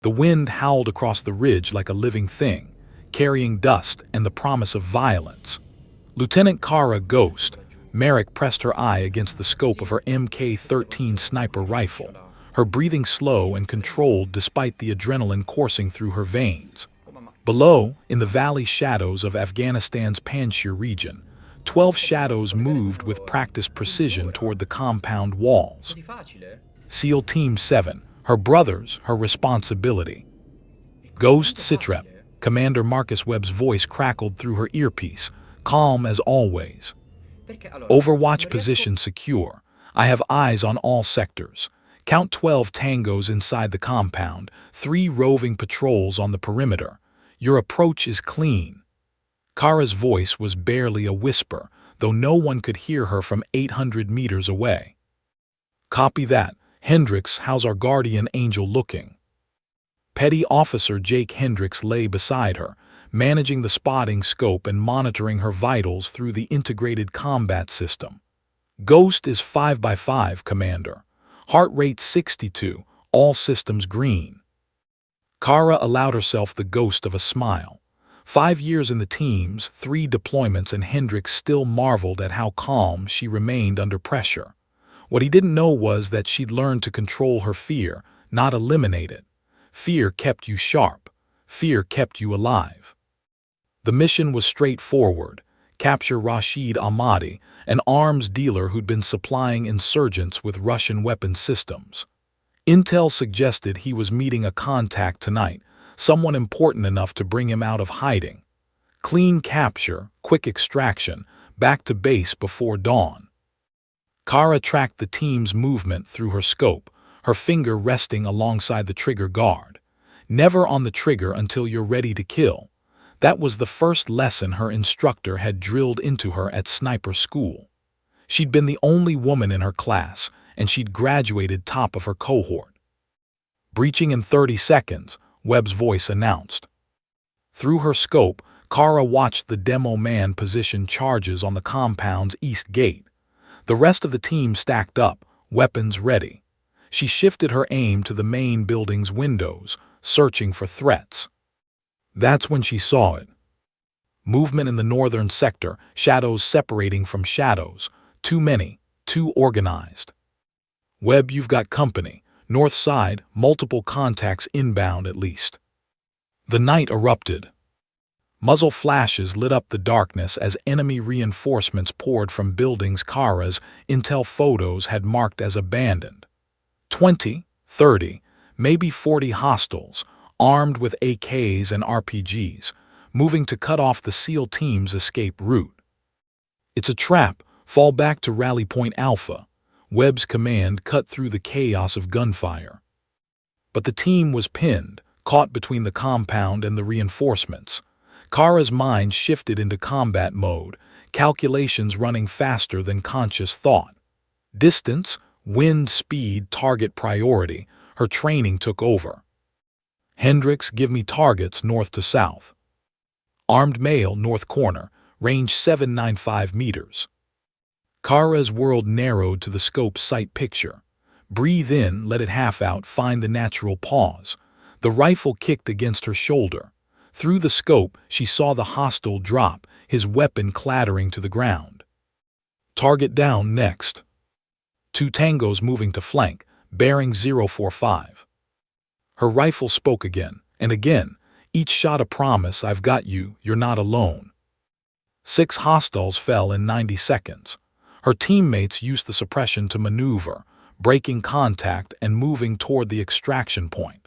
The wind howled across the ridge like a living thing, carrying dust and the promise of violence. Lieutenant Kara Ghost, Merrick pressed her eye against the scope of her Mk-13 sniper rifle, her breathing slow and controlled despite the adrenaline coursing through her veins. Below, in the valley shadows of Afghanistan's Panjshir region, 12 shadows moved with practiced precision toward the compound walls. SEAL Team 7, her brothers, her responsibility. Ghost Sitrep, Commander Marcus Webb's voice crackled through her earpiece, calm as always. Overwatch position secure. I have eyes on all sectors. Count 12 tangos inside the compound, 3 roving patrols on the perimeter. Your approach is clean. Kara's voice was barely a whisper, though no one could hear her from 800 meters away. Copy that. Hendricks, how's our guardian angel looking? Petty Officer Jake Hendricks lay beside her, managing the spotting scope and monitoring her vitals through the integrated combat system. Ghost is 5x5, Commander. Heart rate 62, all systems green. Kara allowed herself the ghost of a smile. 5 years in the teams, 3 deployments, and Hendricks still marveled at how calm she remained under pressure. What he didn't know was that she'd learned to control her fear, not eliminate it. Fear kept you sharp. Fear kept you alive. The mission was straightforward. Capture Rashid Ahmadi, an arms dealer who'd been supplying insurgents with Russian weapon systems. Intel suggested he was meeting a contact tonight, someone important enough to bring him out of hiding. Clean capture, quick extraction, back to base before dawn. Kara tracked the team's movement through her scope, her finger resting alongside the trigger guard. Never on the trigger until you're ready to kill. That was the first lesson her instructor had drilled into her at sniper school. She'd been the only woman in her class, and she'd graduated top of her cohort. Breaching in 30 seconds, Webb's voice announced. Through her scope, Kara watched the demo man position charges on the compound's east gate. The rest of the team stacked up, weapons ready. She shifted her aim to the main building's windows, searching for threats. That's when she saw it. Movement in the northern sector, shadows separating from shadows. Too many, too organized. Webb, you've got company. North side, multiple contacts inbound at least. The night erupted. Muzzle flashes lit up the darkness as enemy reinforcements poured from buildings Kara's intel photos had marked as abandoned. 20, 30, maybe 40 hostiles, armed with AKs and RPGs, moving to cut off the SEAL team's escape route. It's a trap. Fall back to Rally Point Alpha. Webb's command cut through the chaos of gunfire. But the team was pinned, caught between the compound and the reinforcements. Kara's mind shifted into combat mode, calculations running faster than conscious thought. Distance, wind speed, target priority, her training took over. Hendricks, give me targets north to south. Armed male, north corner, range 795 meters. Kara's world narrowed to the scope's sight picture. Breathe in, let it half out, find the natural pause. The rifle kicked against her shoulder. Through the scope, she saw the hostile drop, his weapon clattering to the ground. Target down next. 2 tangos moving to flank, bearing 045. Her rifle spoke again, and again, each shot a promise, I've got you, you're not alone. 6 hostiles fell in 90 seconds. Her teammates used the suppression to maneuver, breaking contact and moving toward the extraction point.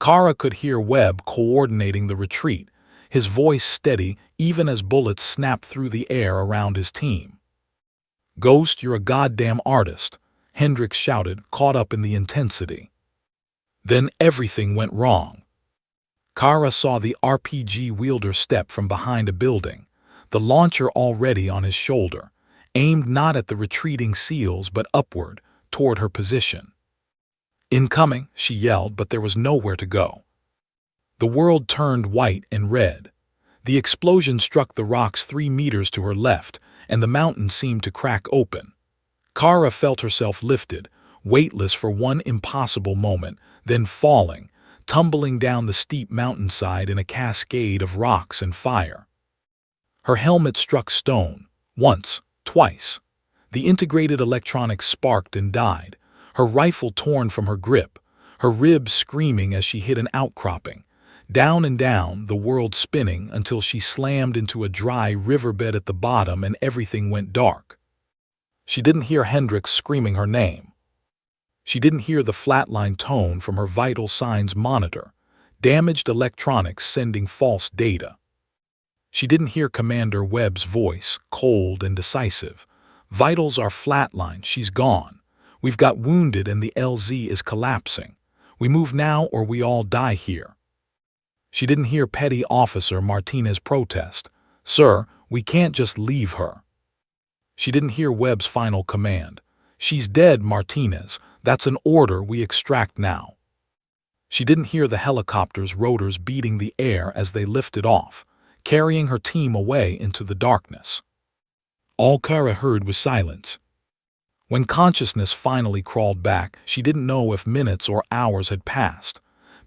Kara could hear Webb coordinating the retreat, his voice steady even as bullets snapped through the air around his team. Ghost, you're a goddamn artist, Hendricks shouted, caught up in the intensity. Then everything went wrong. Kara saw the RPG wielder step from behind a building, the launcher already on his shoulder, aimed not at the retreating SEALs but upward, toward her position. Incoming, she yelled, but there was nowhere to go. The world turned white and red. The explosion struck the rocks 3 meters to her left, and the mountain seemed to crack open. Kara felt herself lifted, weightless for one impossible moment, then falling, tumbling down the steep mountainside in a cascade of rocks and fire. Her helmet struck stone, once, twice. The integrated electronics sparked and died, her rifle torn from her grip, her ribs screaming as she hit an outcropping. Down and down, the world spinning until she slammed into a dry riverbed at the bottom and everything went dark. She didn't hear Hendricks screaming her name. She didn't hear the flatline tone from her vital signs monitor, damaged electronics sending false data. She didn't hear Commander Webb's voice, cold and decisive. Vitals are flatlined, she's gone. We've got wounded and the LZ is collapsing. We move now or we all die here. She didn't hear Petty Officer Martinez protest, "Sir, we can't just leave her." She didn't hear Webb's final command, "She's dead, Martinez. That's an order, we extract now." She didn't hear the helicopter's rotors beating the air as they lifted off, carrying her team away into the darkness. All Kara heard was silence. When consciousness finally crawled back, she didn't know if minutes or hours had passed.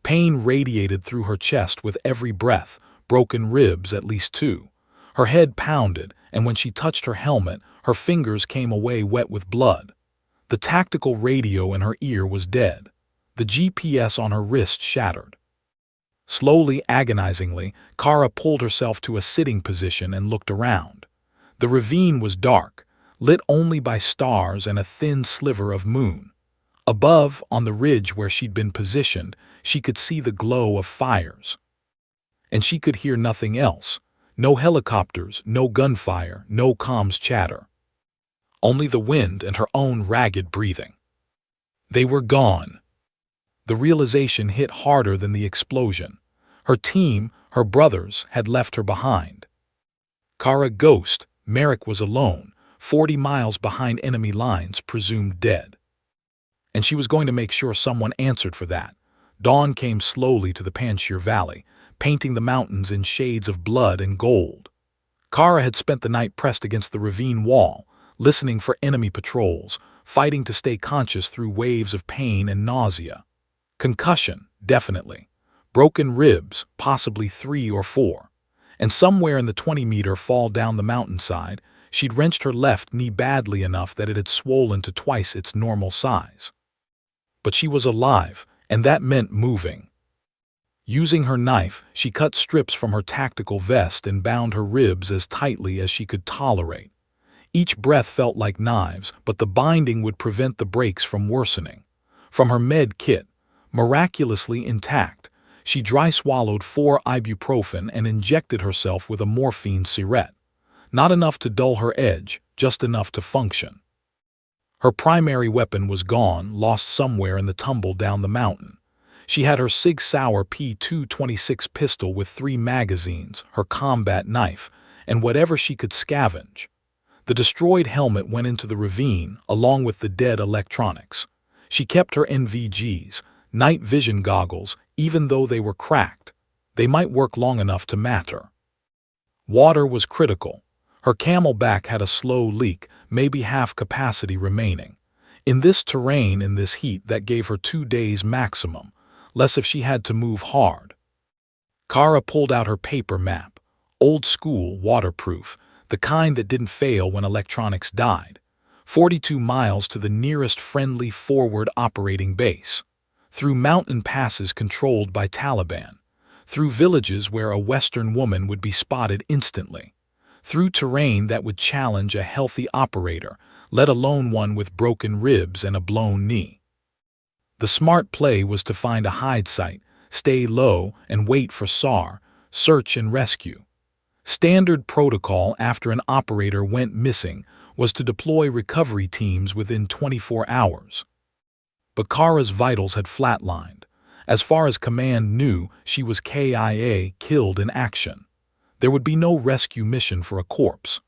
Pain radiated through her chest with every breath, broken ribs at least 2. Her head pounded, and when she touched her helmet, her fingers came away wet with blood. The tactical radio in her ear was dead. The GPS on her wrist shattered. Slowly, agonizingly, Kara pulled herself to a sitting position and looked around. The ravine was dark, lit only by stars and a thin sliver of moon. Above, on the ridge where she'd been positioned, she could see the glow of fires. And she could hear nothing else. No helicopters, no gunfire, no comms chatter. Only the wind and her own ragged breathing. They were gone. The realization hit harder than the explosion. Her team, her brothers, had left her behind. Kara Ghost, Merrick was alone, 40 miles behind enemy lines, presumed dead. And she was going to make sure someone answered for that. Dawn came slowly to the Panjshir Valley, painting the mountains in shades of blood and gold. Kara had spent the night pressed against the ravine wall, listening for enemy patrols, fighting to stay conscious through waves of pain and nausea. Concussion, definitely. Broken ribs, possibly 3 or 4. And somewhere in the 20-meter fall down the mountainside, she'd wrenched her left knee badly enough that it had swollen to twice its normal size. But she was alive, and that meant moving. Using her knife, she cut strips from her tactical vest and bound her ribs as tightly as she could tolerate. Each breath felt like knives, but the binding would prevent the breaks from worsening. From her med kit, miraculously intact, she dry-swallowed 4 ibuprofen and injected herself with a morphine syringe. Not enough to dull her edge, just enough to function. Her primary weapon was gone, lost somewhere in the tumble down the mountain. She had her Sig Sauer P226 pistol with 3 magazines, her combat knife, and whatever she could scavenge. The destroyed helmet went into the ravine, along with the dead electronics. She kept her NVGs, night vision goggles, even though they were cracked. They might work long enough to matter. Water was critical. Her Camelback had a slow leak, maybe half capacity remaining. In this terrain, in this heat, that gave her 2 days maximum, less if she had to move hard. Kara pulled out her paper map, old school, waterproof, the kind that didn't fail when electronics died. 42 miles to the nearest friendly forward operating base. Through mountain passes controlled by Taliban. Through villages where a Western woman would be spotted instantly. Through terrain that would challenge a healthy operator, let alone one with broken ribs and a blown knee. The smart play was to find a hide site, stay low, and wait for SAR, search and rescue. Standard protocol after an operator went missing was to deploy recovery teams within 24 hours. But Kara's vitals had flatlined. As far as command knew, she was KIA, killed in action. There would be no rescue mission for a corpse.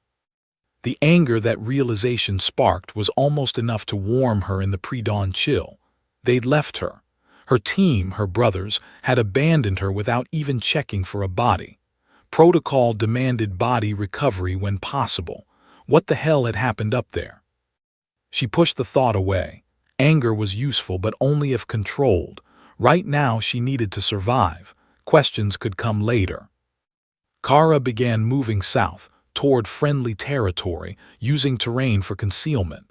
The anger that realization sparked was almost enough to warm her in the pre-dawn chill. They'd left her. Her team, her brothers, had abandoned her without even checking for a body. Protocol demanded body recovery when possible. What the hell had happened up there? She pushed the thought away. Anger was useful, but only if controlled. Right now she needed to survive. Questions could come later. Kara began moving south, toward friendly territory, using terrain for concealment.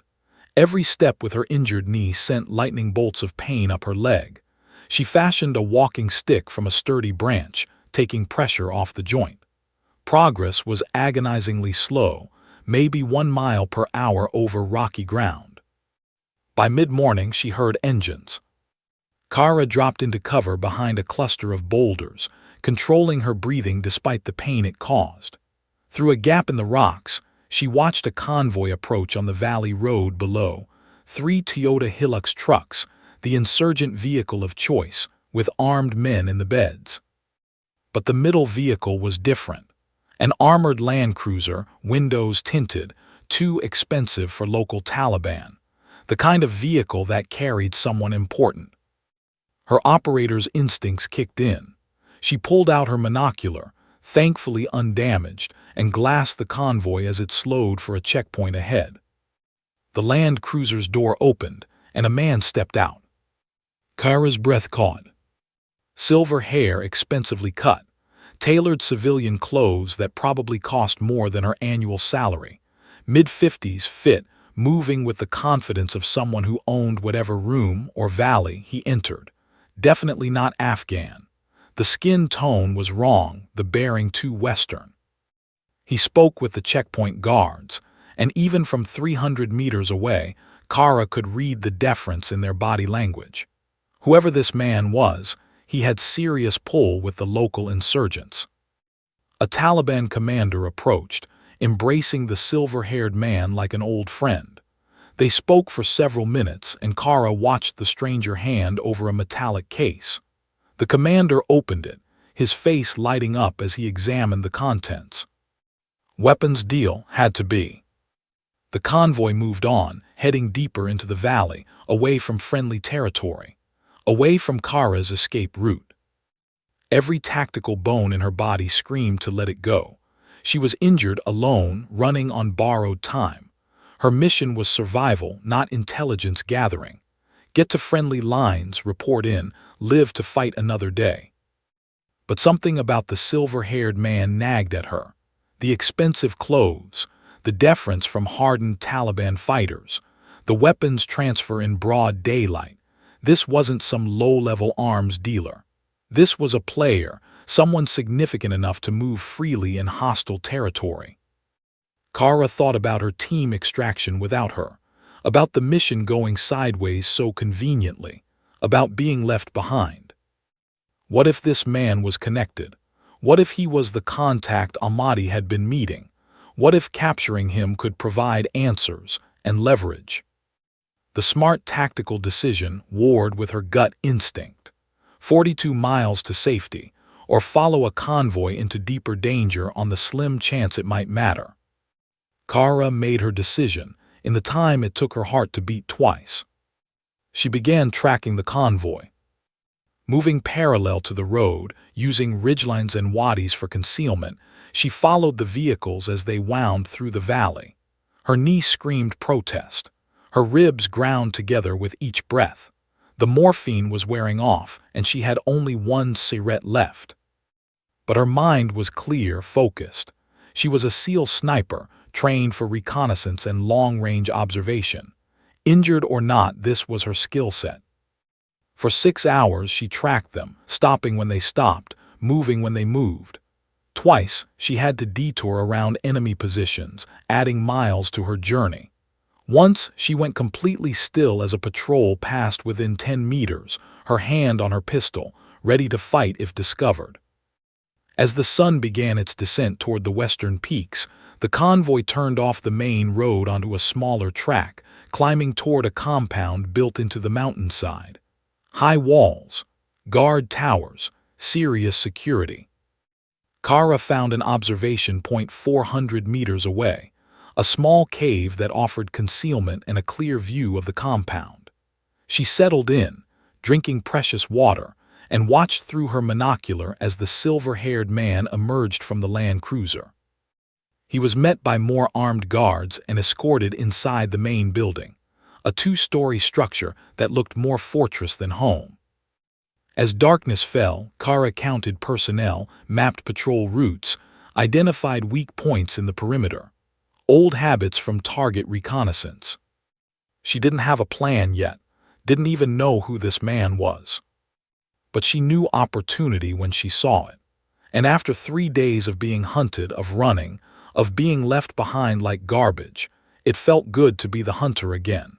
Every step with her injured knee sent lightning bolts of pain up her leg. She fashioned a walking stick from a sturdy branch, taking pressure off the joint. Progress was agonizingly slow, maybe 1 mile per hour over rocky ground. By mid-morning she heard engines. Kara dropped into cover behind a cluster of boulders, controlling her breathing despite the pain it caused. Through a gap in the rocks, she watched a convoy approach on the valley road below. 3 Toyota Hilux trucks, the insurgent vehicle of choice, with armed men in the beds. But the middle vehicle was different. An armored Land Cruiser, windows tinted, too expensive for local Taliban. The kind of vehicle that carried someone important. Her operator's instincts kicked in. She pulled out her monocular, thankfully undamaged, and glassed the convoy as it slowed for a checkpoint ahead. The Land Cruiser's door opened, and a man stepped out. Kara's breath caught. Silver hair expensively cut, tailored civilian clothes that probably cost more than her annual salary, mid-50s fit, moving with the confidence of someone who owned whatever room or valley he entered. Definitely not Afghan. The skin tone was wrong, the bearing too Western. He spoke with the checkpoint guards, and even from 300 meters away, Kara could read the deference in their body language. Whoever this man was, he had serious pull with the local insurgents. A Taliban commander approached, embracing the silver-haired man like an old friend. They spoke for several minutes, and Kara watched the stranger hand over a metallic case. The commander opened it, his face lighting up as he examined the contents. Weapons deal had to be. The convoy moved on, heading deeper into the valley, away from friendly territory, away from Kara's escape route. Every tactical bone in her body screamed to let it go. She was injured alone, running on borrowed time. Her mission was survival, not intelligence gathering. Get to friendly lines, report in, live to fight another day. But something about the silver-haired man nagged at her. The expensive clothes, the deference from hardened Taliban fighters, the weapons transfer in broad daylight. This wasn't some low-level arms dealer. This was a player, someone significant enough to move freely in hostile territory. Kara thought about her team extraction without her, about the mission going sideways so conveniently, about being left behind. What if this man was connected? What if he was the contact Ahmadi had been meeting? What if capturing him could provide answers and leverage? The smart tactical decision warred with her gut instinct. 42 miles to safety, or follow a convoy into deeper danger on the slim chance it might matter. Kara made her decision in the time it took her heart to beat twice. She began tracking the convoy. Moving parallel to the road, using ridgelines and wadis for concealment, she followed the vehicles as they wound through the valley. Her knee screamed protest. Her ribs ground together with each breath. The morphine was wearing off, and she had only 1 cigarette left. But her mind was clear, focused. She was a SEAL sniper, trained for reconnaissance and long-range observation. Injured or not, this was her skill set. For 6 hours she tracked them, stopping when they stopped, moving when they moved. Twice she had to detour around enemy positions, adding miles to her journey. Once she went completely still as a patrol passed within 10 meters, her hand on her pistol, ready to fight if discovered. As the sun began its descent toward the western peaks, the convoy turned off the main road onto a smaller track, climbing toward a compound built into the mountainside. High walls, guard towers, serious security. Kara found an observation point 400 meters away, a small cave that offered concealment and a clear view of the compound. She settled in, drinking precious water, and watched through her monocular as the silver-haired man emerged from the Land Cruiser. He was met by more armed guards and escorted inside the main building, a 2-story structure that looked more fortress than home. As darkness fell, Kara counted personnel, mapped patrol routes, identified weak points in the perimeter, old habits from target reconnaissance. She didn't have a plan yet, didn't even know who this man was. But she knew opportunity when she saw it. And after 3 days of being hunted, of running, of being left behind like garbage, it felt good to be the hunter again.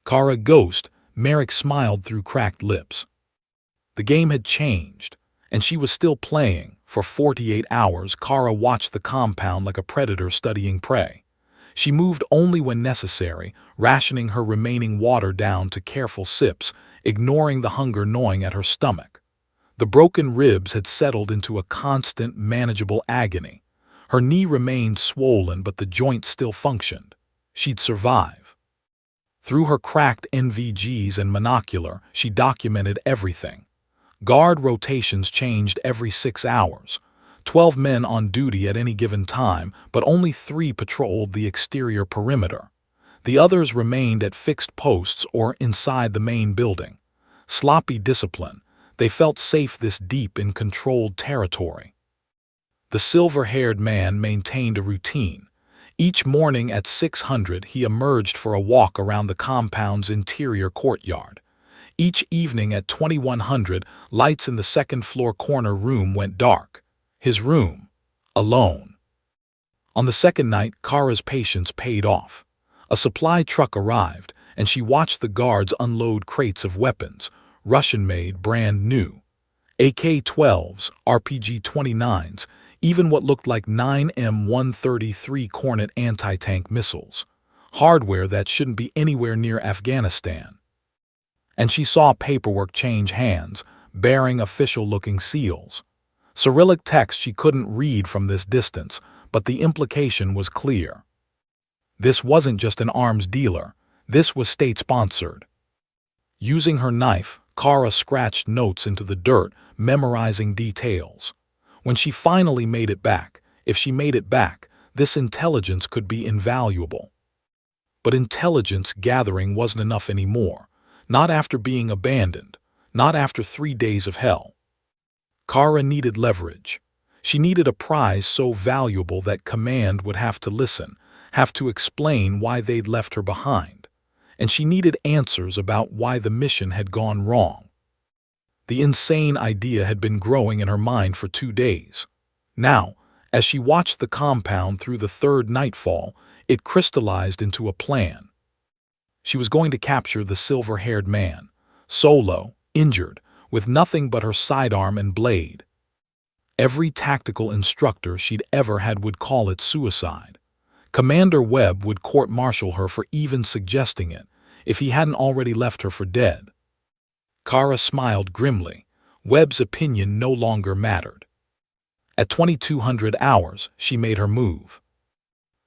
Kara Ghost, Merrick smiled through cracked lips. The game had changed, and she was still playing. For 48 hours, Kara watched the compound like a predator studying prey. She moved only when necessary, rationing her remaining water down to careful sips, ignoring the hunger gnawing at her stomach. The broken ribs had settled into a constant, manageable agony. Her knee remained swollen, but the joint still functioned. She'd survive. Through her cracked NVGs and monocular, she documented everything. Guard rotations changed every 6 hours. 12 men on duty at any given time, but only 3 patrolled the exterior perimeter. The others remained at fixed posts or inside the main building. Sloppy discipline. They felt safe this deep in controlled territory. The silver-haired man maintained a routine. Each morning at 600 he emerged for a walk around the compound's interior courtyard. Each evening at 2100, lights in the second-floor corner room went dark. His room. Alone. On the second night, Kara's patience paid off. A supply truck arrived, and she watched the guards unload crates of weapons, Russian-made, brand new. AK-12s, RPG-29s, even what looked like 9M133 Cornet anti-tank missiles. Hardware that shouldn't be anywhere near Afghanistan. And she saw paperwork change hands, bearing official-looking seals. Cyrillic text she couldn't read from this distance, but the implication was clear. This wasn't just an arms dealer. This was state-sponsored. Using her knife, Kara scratched notes into the dirt, memorizing details. When she finally made it back, if she made it back, this intelligence could be invaluable. But intelligence gathering wasn't enough anymore. Not after being abandoned. Not after 3 days of hell. Kara needed leverage. She needed a prize so valuable that command would have to listen, have to explain why they'd left her behind. And she needed answers about why the mission had gone wrong. The insane idea had been growing in her mind for 2 days. Now, as she watched the compound through the third nightfall, it crystallized into a plan. She was going to capture the silver-haired man, solo, injured, with nothing but her sidearm and blade. Every tactical instructor she'd ever had would call it suicide. Commander Webb would court-martial her for even suggesting it, if he hadn't already left her for dead. Kara smiled grimly. Webb's opinion no longer mattered. At 2200 hours, she made her move.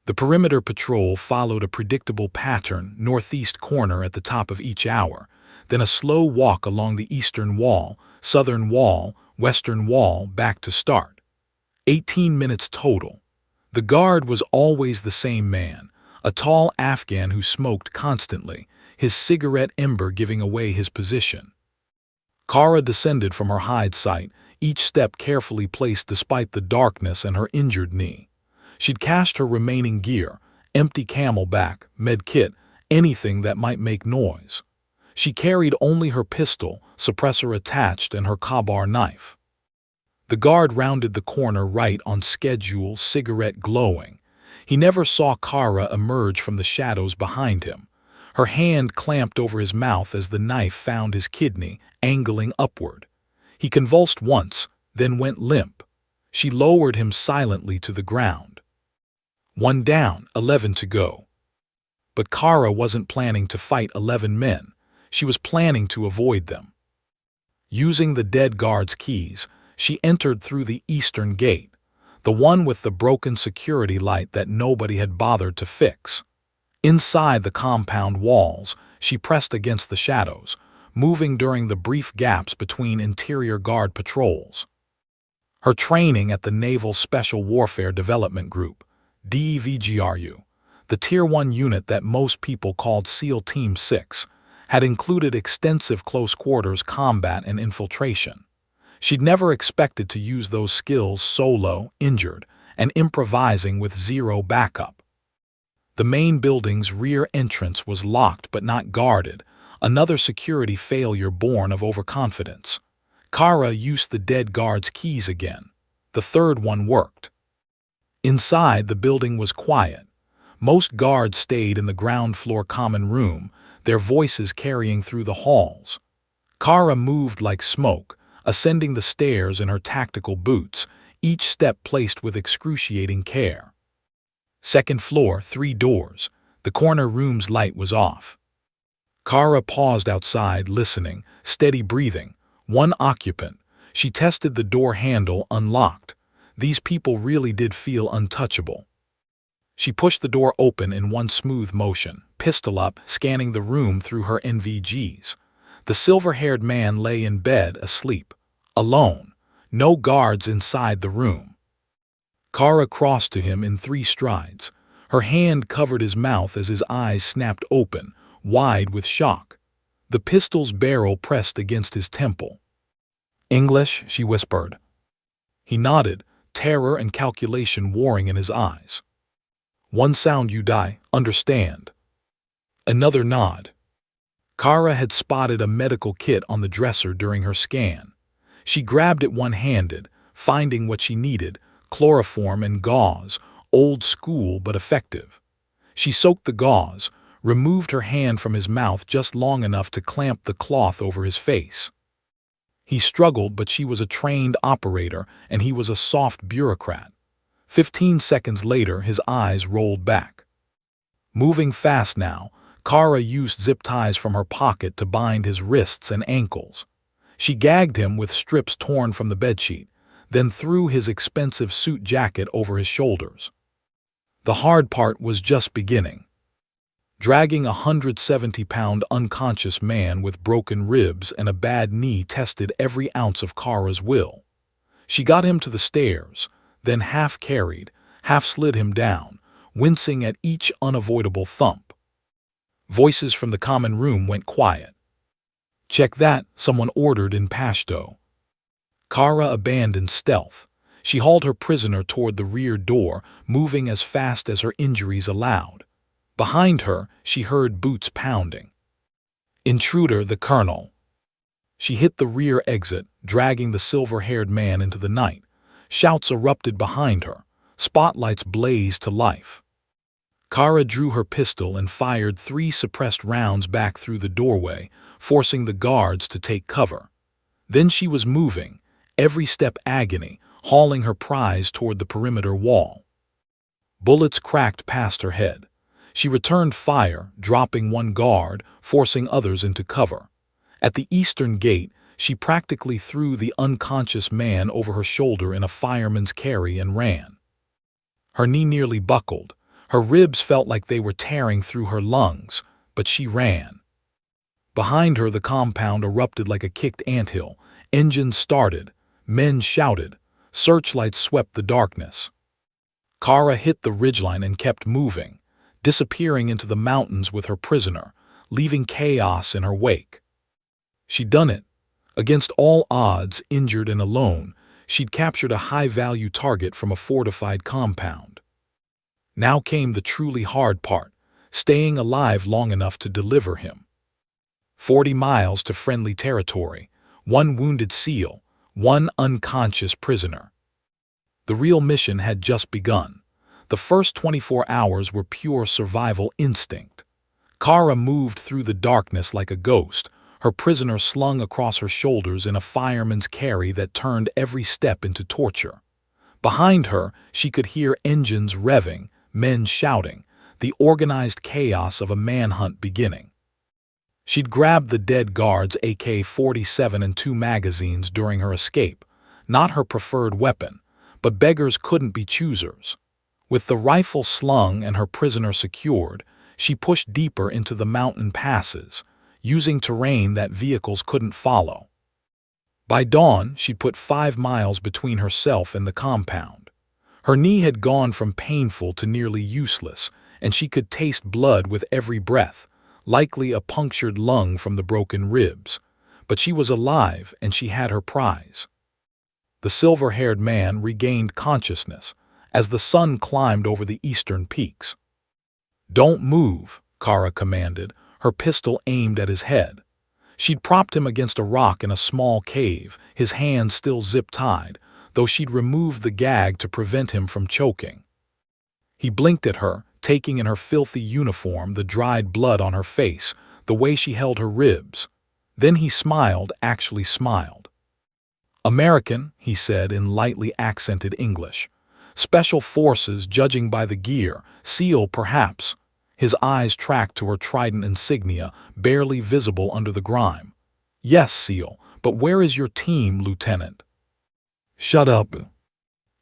The perimeter patrol followed a predictable pattern, northeast corner at the top of each hour, then a slow walk along the eastern wall, southern wall, western wall, back to start. 18 minutes total. The guard was always the same man, a tall Afghan who smoked constantly, his cigarette ember giving away his position. Kara descended from her hide site, each step carefully placed despite the darkness and her injured knee. She'd cached her remaining gear, empty camelback, med kit, anything that might make noise. She carried only her pistol, suppressor attached, and her Kabar knife. The guard rounded the corner right on schedule, cigarette glowing. He never saw Kara emerge from the shadows behind him. Her hand clamped over his mouth as the knife found his kidney, angling upward. He convulsed once, then went limp. She lowered him silently to the ground. 1 down, 11 to go. But Kara wasn't planning to fight 11 men. She was planning to avoid them. Using the dead guard's keys, she entered through the eastern gate, the one with the broken security light that nobody had bothered to fix. Inside the compound walls, she pressed against the shadows, moving during the brief gaps between interior guard patrols. Her training at the Naval Special Warfare Development Group, DEVGRU, the Tier 1 unit that most people called SEAL Team 6, had included extensive close-quarters combat and infiltration. She'd never expected to use those skills solo, injured, and improvising with zero backup. The main building's rear entrance was locked but not guarded, another security failure born of overconfidence. Kara used the dead guard's keys again. The third one worked. Inside, the building was quiet. Most guards stayed in the ground-floor common room, their voices carrying through the halls. Kara moved like smoke, ascending the stairs in her tactical boots, each step placed with excruciating care. Second floor, 3 doors. The corner room's light was off. Kara paused outside, listening, steady breathing. One occupant. She tested the door handle, unlocked. These people really did feel untouchable. She pushed the door open in one smooth motion, pistol up, scanning the room through her NVGs. The silver-haired man lay in bed, asleep. Alone. No guards inside the room. Kara crossed to him in 3 strides. Her hand covered his mouth as his eyes snapped open, wide with shock. The pistol's barrel pressed against his temple. "English?" she whispered. He nodded, terror and calculation warring in his eyes. "One sound you die, understand?" Another nod. Kara had spotted a medical kit on the dresser during her scan. She grabbed it one-handed, finding what she needed, chloroform and gauze, old school but effective. She soaked the gauze, removed her hand from his mouth just long enough to clamp the cloth over his face. He struggled, but she was a trained operator and he was a soft bureaucrat. 15 seconds later, his eyes rolled back. Moving fast now, Kara used zip ties from her pocket to bind his wrists and ankles. She gagged him with strips torn from the bedsheet, then threw his expensive suit jacket over his shoulders. The hard part was just beginning. Dragging a 170-pound unconscious man with broken ribs and a bad knee tested every ounce of Kara's will. She got him to the stairs, then half-carried, half-slid him down, wincing at each unavoidable thump. Voices from the common room went quiet. "Check that," someone ordered in Pashto. Kara abandoned stealth. She hauled her prisoner toward the rear door, moving as fast as her injuries allowed. Behind her, she heard boots pounding. "Intruder, the colonel." She hit the rear exit, dragging the silver-haired man into the night. Shouts erupted behind her. Spotlights blazed to life. Kara drew her pistol and fired 3 suppressed rounds back through the doorway, forcing the guards to take cover. Then she was moving, every step agony, hauling her prize toward the perimeter wall. Bullets cracked past her head. She returned fire, dropping one guard, forcing others into cover. At the eastern gate, she practically threw the unconscious man over her shoulder in a fireman's carry and ran. Her knee nearly buckled. Her ribs felt like they were tearing through her lungs, but she ran. Behind her, the compound erupted like a kicked anthill. Engines started. Men shouted. Searchlights swept the darkness. Kara hit the ridgeline and kept moving, disappearing into the mountains with her prisoner, leaving chaos in her wake. She'd done it. Against all odds, injured and alone, she'd captured a high-value target from a fortified compound. Now came the truly hard part, staying alive long enough to deliver him. 40 miles to friendly territory, 1 wounded SEAL, 1 unconscious prisoner. The real mission had just begun. The first 24 hours were pure survival instinct. Kara moved through the darkness like a ghost, her prisoner slung across her shoulders in a fireman's carry that turned every step into torture. Behind her, she could hear engines revving, men shouting, the organized chaos of a manhunt beginning. She'd grabbed the dead guard's AK-47 and 2 magazines during her escape, not her preferred weapon, but beggars couldn't be choosers. With the rifle slung and her prisoner secured, she pushed deeper into the mountain passes, using terrain that vehicles couldn't follow. By dawn, she'd put 5 miles between herself and the compound. Her knee had gone from painful to nearly useless, and she could taste blood with every breath, likely a punctured lung from the broken ribs, but she was alive and she had her prize. The silver-haired man regained consciousness as the sun climbed over the eastern peaks. "Don't move," Kara commanded, her pistol aimed at his head. She'd propped him against a rock in a small cave, his hands still zip-tied, though she'd removed the gag to prevent him from choking. He blinked at her, taking in her filthy uniform, the dried blood on her face, the way she held her ribs. Then he smiled, actually smiled. "American," he said in lightly accented English. "Special Forces, judging by the gear. SEAL, perhaps." His eyes tracked to her trident insignia, barely visible under the grime. "Yes, SEAL, but where is your team, Lieutenant?" "Shut up.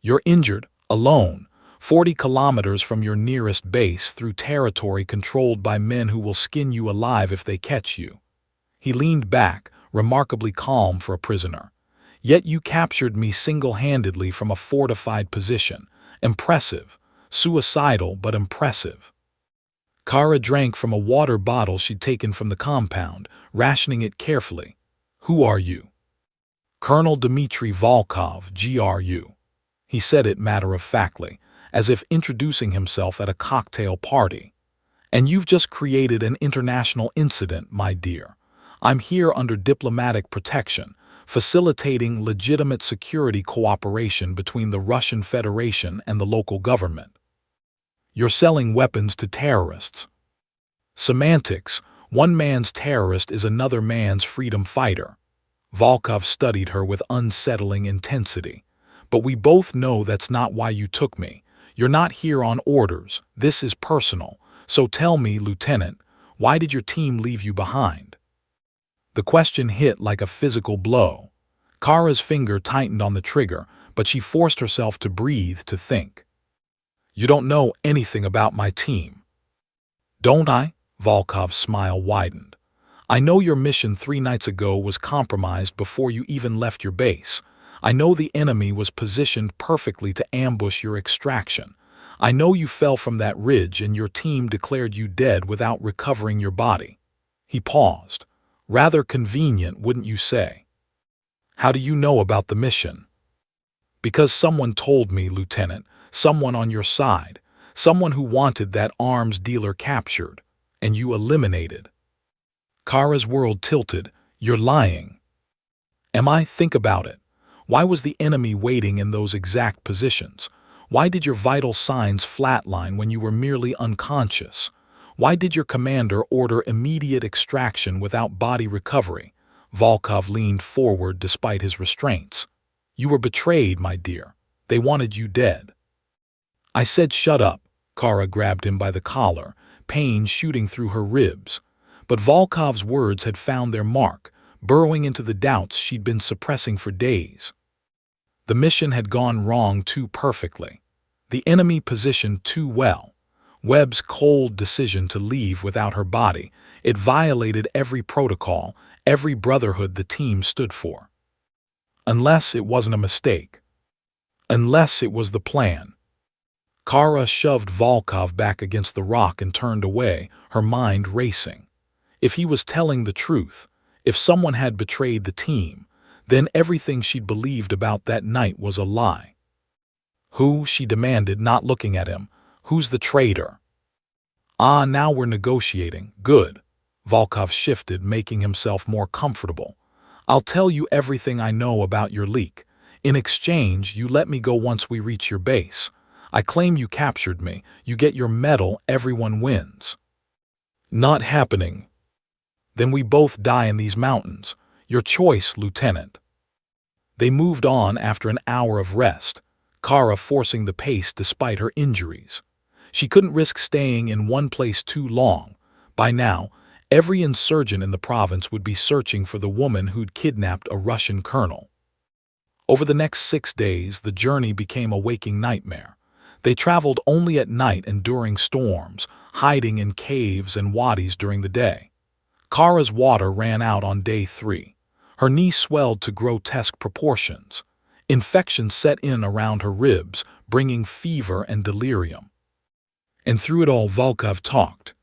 You're injured, alone, 40 kilometers from your nearest base through territory controlled by men who will skin you alive if they catch you." He leaned back, remarkably calm for a prisoner. "Yet you captured me single-handedly from a fortified position. Impressive. Suicidal, but impressive." Kara drank from a water bottle she'd taken from the compound, rationing it carefully. "Who are you?" "Colonel Dmitry Volkov, GRU." He said it matter-of-factly, as if introducing himself at a cocktail party. "And you've just created an international incident, my dear. I'm here under diplomatic protection, facilitating legitimate security cooperation between the Russian Federation and the local government." "You're selling weapons to terrorists." "Semantics. One man's terrorist is another man's freedom fighter." Volkov studied her with unsettling intensity. "But we both know that's not why you took me. You're not here on orders. This is personal. So tell me, Lieutenant, why did your team leave you behind?" The question hit like a physical blow. Kara's finger tightened on the trigger, but she forced herself to breathe, to think. "You don't know anything about my team." "Don't I?" Volkov's smile widened. "I know your mission 3 nights ago was compromised before you even left your base. I know the enemy was positioned perfectly to ambush your extraction. I know you fell from that ridge and your team declared you dead without recovering your body." He paused. "Rather convenient, wouldn't you say?" "How do you know about the mission?" "Because someone told me, Lieutenant. Someone on your side. Someone who wanted that arms dealer captured. And you eliminated." Kara's world tilted. "You're lying." "Am I? Think about it. Why was the enemy waiting in those exact positions? Why did your vital signs flatline when you were merely unconscious? Why did your commander order immediate extraction without body recovery?" Volkov leaned forward despite his restraints. "You were betrayed, my dear. They wanted you dead." "I said shut up." Kara grabbed him by the collar, pain shooting through her ribs. But Volkov's words had found their mark, burrowing into the doubts she'd been suppressing for days. The mission had gone wrong too perfectly. The enemy positioned too well. Webb's cold decision to leave without her body, it violated every protocol, every brotherhood the team stood for. Unless it wasn't a mistake. Unless it was the plan. Kara shoved Volkov back against the rock and turned away, her mind racing. If he was telling the truth, if someone had betrayed the team, then everything she'd believed about that night was a lie. "Who?" she demanded, not looking at him. "Who's the traitor?" "Ah, now we're negotiating. Good." Volkov shifted, making himself more comfortable. "I'll tell you everything I know about your leak. In exchange, you let me go once we reach your base. I claim you captured me. You get your medal, everyone wins." "Not happening." "Then we both die in these mountains. Your choice, Lieutenant." They moved on after an hour of rest, Kara forcing the pace despite her injuries. She couldn't risk staying in one place too long. By now, every insurgent in the province would be searching for the woman who'd kidnapped a Russian colonel. Over the next 6 days, the journey became a waking nightmare. They traveled only at night and during storms, hiding in caves and wadis during the day. Kara's water ran out on day 3. Her knee swelled to grotesque proportions. Infection set in around her ribs, bringing fever and delirium. And through it all, Volkov talked.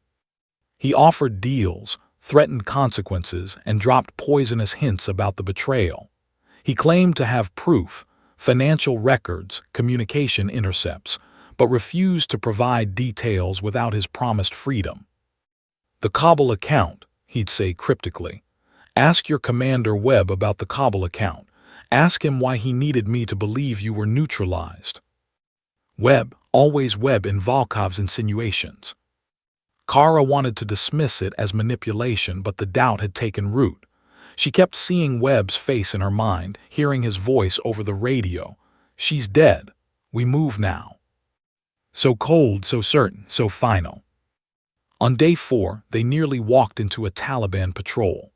He offered deals, threatened consequences, and dropped poisonous hints about the betrayal. He claimed to have proof, financial records, communication intercepts, but refused to provide details without his promised freedom. "The Kabul account," he'd say cryptically. "Ask your Commander Webb about the Kabul account. Ask him why he needed me to believe you were neutralized." Webb, always Webb in Volkov's insinuations. Kara wanted to dismiss it as manipulation, but the doubt had taken root. She kept seeing Webb's face in her mind, hearing his voice over the radio. "She's dead. We move now." So cold, so certain, so final. On day 4, they nearly walked into a Taliban patrol.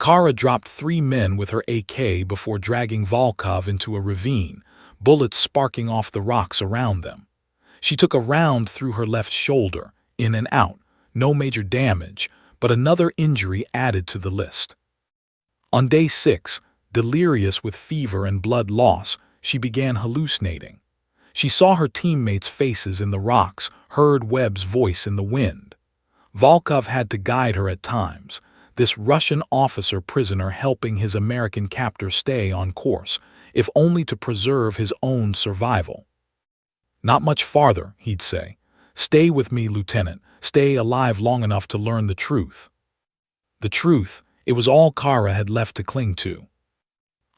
Kara dropped 3 men with her AK before dragging Volkov into a ravine, bullets sparking off the rocks around them. She took a round through her left shoulder, in and out, no major damage, but another injury added to the list. On day 6, delirious with fever and blood loss, she began hallucinating. She saw her teammates' faces in the rocks, heard Webb's voice in the wind. Volkov had to guide her at times, this Russian officer-prisoner helping his American captor stay on course, if only to preserve his own survival. "Not much farther," he'd say. "Stay with me, Lieutenant. Stay alive long enough to learn the truth." The truth, it was all Kara had left to cling to.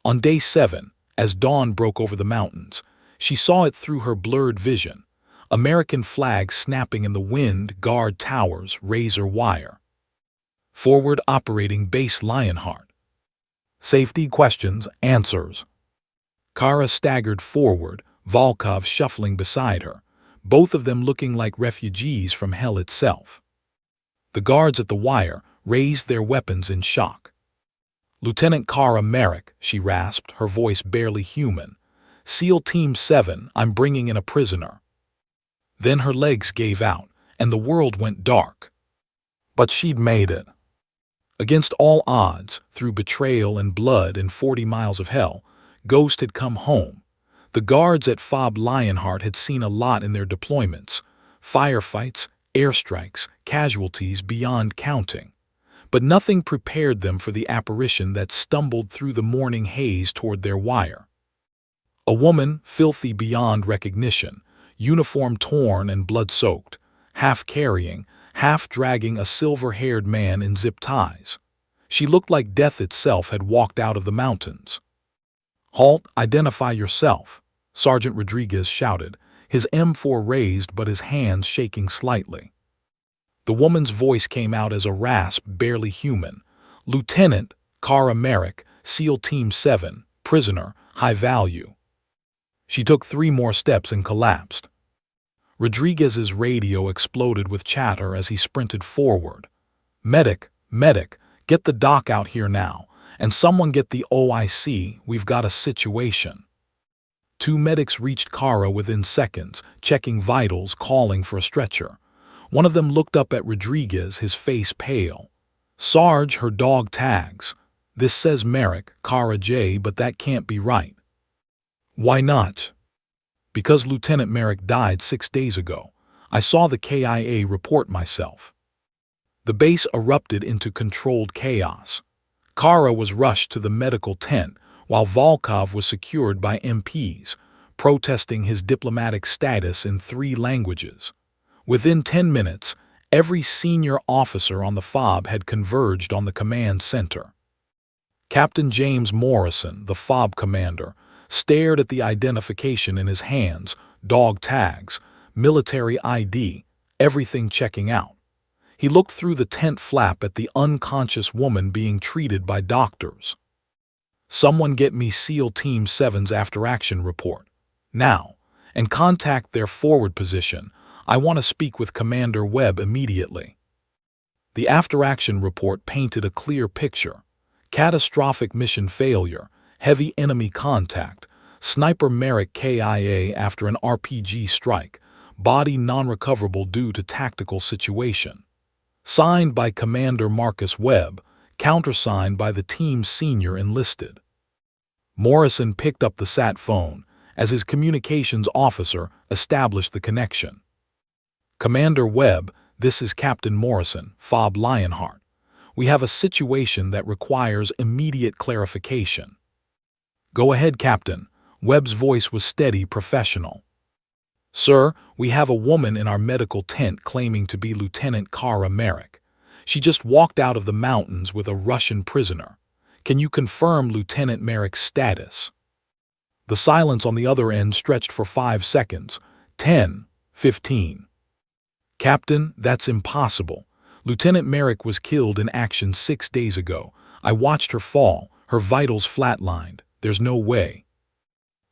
On day 7, as dawn broke over the mountains, she saw it through her blurred vision. American flags snapping in the wind, guard towers, razor wire. Forward operating base Lionheart. Safety questions, answers. Kara staggered forward, Volkov shuffling beside her, both of them looking like refugees from hell itself. The guards at the wire raised their weapons in shock. "Lieutenant Kara Merrick," she rasped, her voice barely human. "SEAL Team 7, I'm bringing in a prisoner." Then her legs gave out, and the world went dark. But she'd made it. Against all odds, through betrayal and blood and 40 miles of hell, Ghost had come home. The guards at FOB Lionheart had seen a lot in their deployments: firefights, airstrikes, casualties beyond counting. But nothing prepared them for the apparition that stumbled through the morning haze toward their wire. A woman, filthy beyond recognition, uniform torn and blood-soaked, half carrying, half dragging a silver-haired man in zip ties. She looked like death itself had walked out of the mountains. "Halt, identify yourself," Sergeant Rodriguez shouted, his M4 raised but his hands shaking slightly. The woman's voice came out as a rasp barely human. "Lieutenant Kara Merrick, SEAL Team 7, prisoner, high value." She took 3 more steps and collapsed. Rodriguez's radio exploded with chatter as he sprinted forward. "Medic, medic, get the doc out here now, and someone get the OIC, we've got a situation." 2 medics reached Kara within seconds, checking vitals, calling for a stretcher. One of them looked up at Rodriguez, his face pale. "Sarge, her dog tags. This says Merrick, Kara J, but that can't be right." "Why not?" "Because Lieutenant Merrick died 6 days ago. I saw the KIA report myself." The base erupted into controlled chaos. Kara was rushed to the medical tent, while Volkov was secured by MPs, protesting his diplomatic status in 3 languages. Within 10 minutes, every senior officer on the FOB had converged on the command center. Captain James Morrison, the FOB commander, stared at the identification in his hands, dog tags, military ID, everything checking out. He looked through the tent flap at the unconscious woman being treated by doctors. "Someone get me SEAL Team 7's after-action report. Now, and contact their forward position. I want to speak with Commander Webb immediately." The after-action report painted a clear picture. Catastrophic mission failure, heavy enemy contact, Sniper Merrick KIA after an RPG strike, body non-recoverable due to tactical situation. Signed by Commander Marcus Webb, countersigned by the team's senior enlisted. Morrison picked up the sat phone as his communications officer established the connection. "Commander Webb, this is Captain Morrison, Fob Lionheart. We have a situation that requires immediate clarification. Go ahead, Captain. Webb's voice was steady, professional. Sir, we have a woman in our medical tent claiming to be Lieutenant Kara Merrick. She just walked out of the mountains with a Russian prisoner. Can you confirm Lieutenant Merrick's status? The silence on the other end stretched for 5 seconds. 10, 15. Captain, that's impossible. Lieutenant Merrick was killed in action 6 days ago. I watched her fall, her vitals flatlined. There's no way.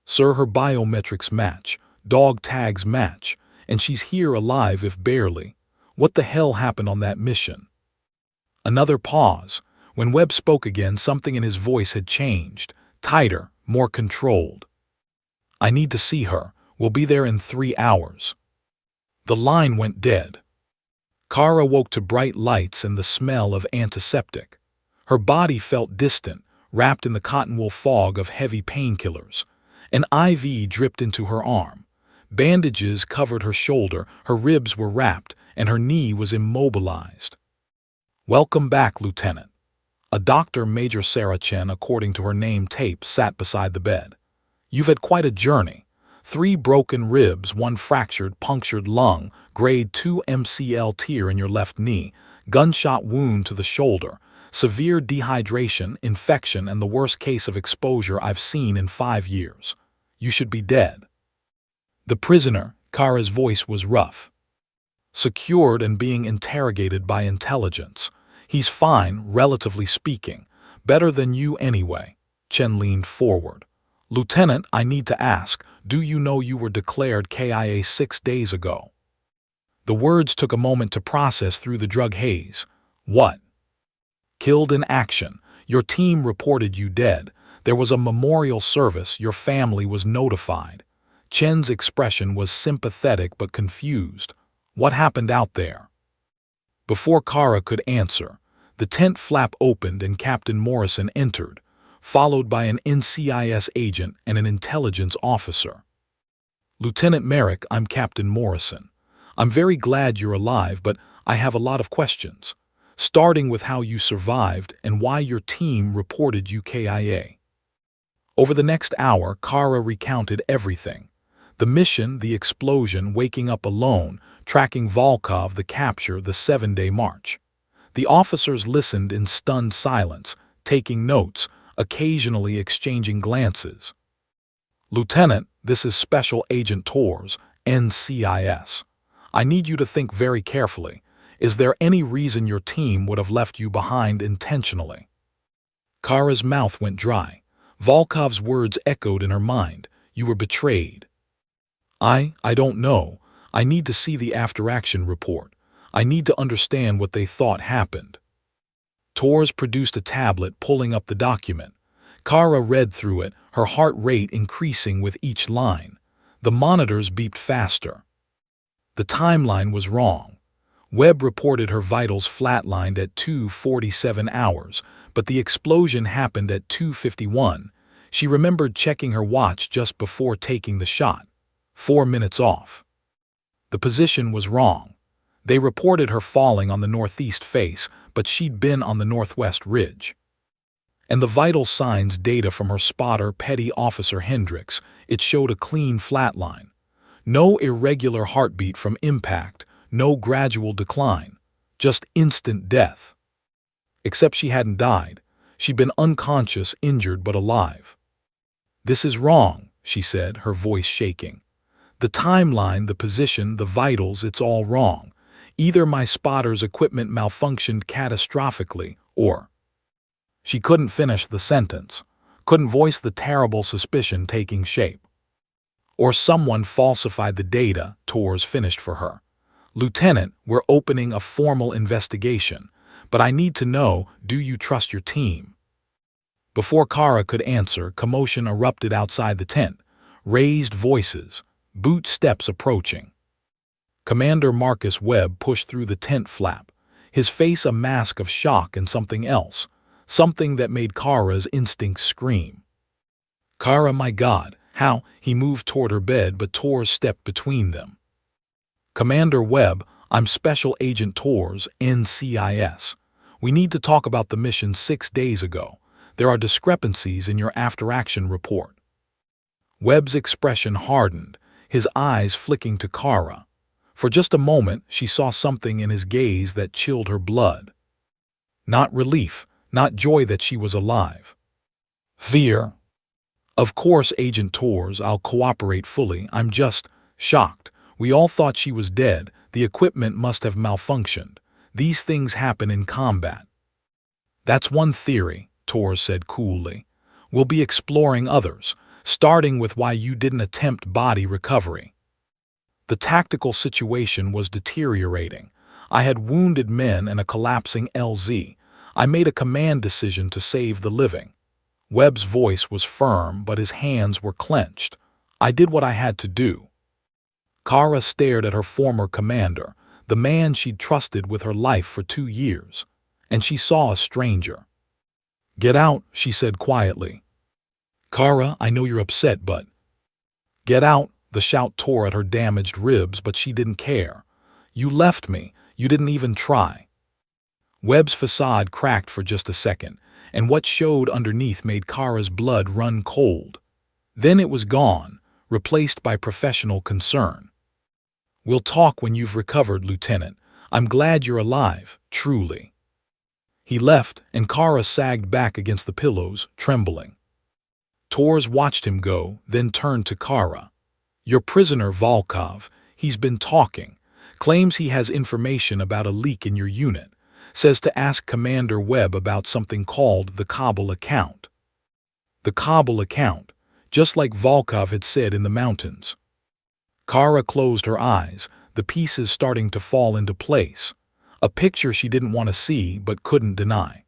Sir, her biometrics match, dog tags match, and she's here alive if barely. What the hell happened on that mission? Another pause. When Webb spoke again, something in his voice had changed, tighter, more controlled. I need to see her. We'll be there in 3 hours. The line went dead. Kara woke to bright lights and the smell of antiseptic. Her body felt distant, wrapped in the cotton-wool fog of heavy painkillers. An IV dripped into her arm. Bandages covered her shoulder, her ribs were wrapped, and her knee was immobilized. Welcome back, Lieutenant. A doctor, Major Sarah Chen, according to her name tape, sat beside the bed. You've had quite a journey. 3 broken ribs, 1 fractured, punctured lung, grade 2 MCL tear in your left knee, gunshot wound to the shoulder, severe dehydration, infection, and the worst case of exposure I've seen in 5 years. You should be dead. The prisoner, Kara's voice was rough. Secured and being interrogated by intelligence. He's fine, relatively speaking. Better than you anyway. Chen leaned forward. Lieutenant, I need to ask, do you know you were declared KIA 6 days ago? The words took a moment to process through the drug haze. What? Killed in action. Your team reported you dead. There was a memorial service. Your family was notified. Chen's expression was sympathetic but confused. What happened out there? Before Kara could answer, the tent flap opened and Captain Morrison entered, followed by an NCIS agent and an intelligence officer. Lieutenant Merrick, I'm Captain Morrison. I'm very glad you're alive, but I have a lot of questions, starting with how you survived and why your team reported you KIA. Over the next hour, Kara recounted everything. The mission, the explosion, waking up alone, tracking Volkov, the capture, the 7-day march. The officers listened in stunned silence, taking notes, occasionally exchanging glances. Lieutenant, this is Special Agent Torres, NCIS. I need you to think very carefully. Is there any reason your team would have left you behind intentionally? Kara's mouth went dry. Volkov's words echoed in her mind. You were betrayed. I don't know. I need to see the after-action report. I need to understand what they thought happened. Torres produced a tablet, pulling up the document. Kara read through it, her heart rate increasing with each line. The monitors beeped faster. The timeline was wrong. Webb reported her vitals flatlined at 2:47 hours, but the explosion happened at 2:51. She remembered checking her watch just before taking the shot. 4 minutes off. The position was wrong. They reported her falling on the northeast face, but she'd been on the northwest ridge. And the vital signs data from her spotter, Petty Officer Hendricks, it showed a clean flatline. No irregular heartbeat from impact, no gradual decline, just instant death. Except she hadn't died. She'd been unconscious, injured, but alive. This is wrong, she said, her voice shaking. The timeline, the position, the vitals, it's all wrong. Either my spotter's equipment malfunctioned catastrophically, or... She couldn't finish the sentence, couldn't voice the terrible suspicion taking shape. Or someone falsified the data, Torres finished for her. Lieutenant, we're opening a formal investigation, but I need to know, do you trust your team? Before Kara could answer, commotion erupted outside the tent. Raised voices, boot steps approaching. Commander Marcus Webb pushed through the tent flap, his face a mask of shock and something else, something that made Kara's instincts scream. Kara, my God, how? He moved toward her bed, but Torres stepped between them. Commander Webb, I'm Special Agent Tours, NCIS. We need to talk about the mission 6 days ago. There are discrepancies in your after-action report. Webb's expression hardened, his eyes flicking to Kara. For just a moment, she saw something in his gaze that chilled her blood. Not relief, not joy that she was alive. Fear. Of course, Agent Tours, I'll cooperate fully. I'm just shocked. We all thought she was dead. The equipment must have malfunctioned. These things happen in combat. That's one theory, Tours said coolly. We'll be exploring others, starting with why you didn't attempt body recovery. The tactical situation was deteriorating. I had wounded men and a collapsing LZ. I made a command decision to save the living. Webb's voice was firm, but his hands were clenched. I did what I had to do. Kara stared at her former commander, the man she'd trusted with her life for 2 years, and she saw a stranger. Get out, she said quietly. Kara, I know you're upset, but... Get out, the shout tore at her damaged ribs, but she didn't care. You left me. You didn't even try. Webb's facade cracked for just a second, and what showed underneath made Kara's blood run cold. Then it was gone, replaced by professional concern. We'll talk when you've recovered, Lieutenant. I'm glad you're alive, truly. He left, and Kara sagged back against the pillows, trembling. Tours watched him go, then turned to Kara. Your prisoner, Volkov, he's been talking. Claims he has information about a leak in your unit. Says to ask Commander Webb about something called the Kabul account. The Kabul account, just like Volkov had said in the mountains. Kara closed her eyes, the pieces starting to fall into place. A picture she didn't want to see but couldn't deny.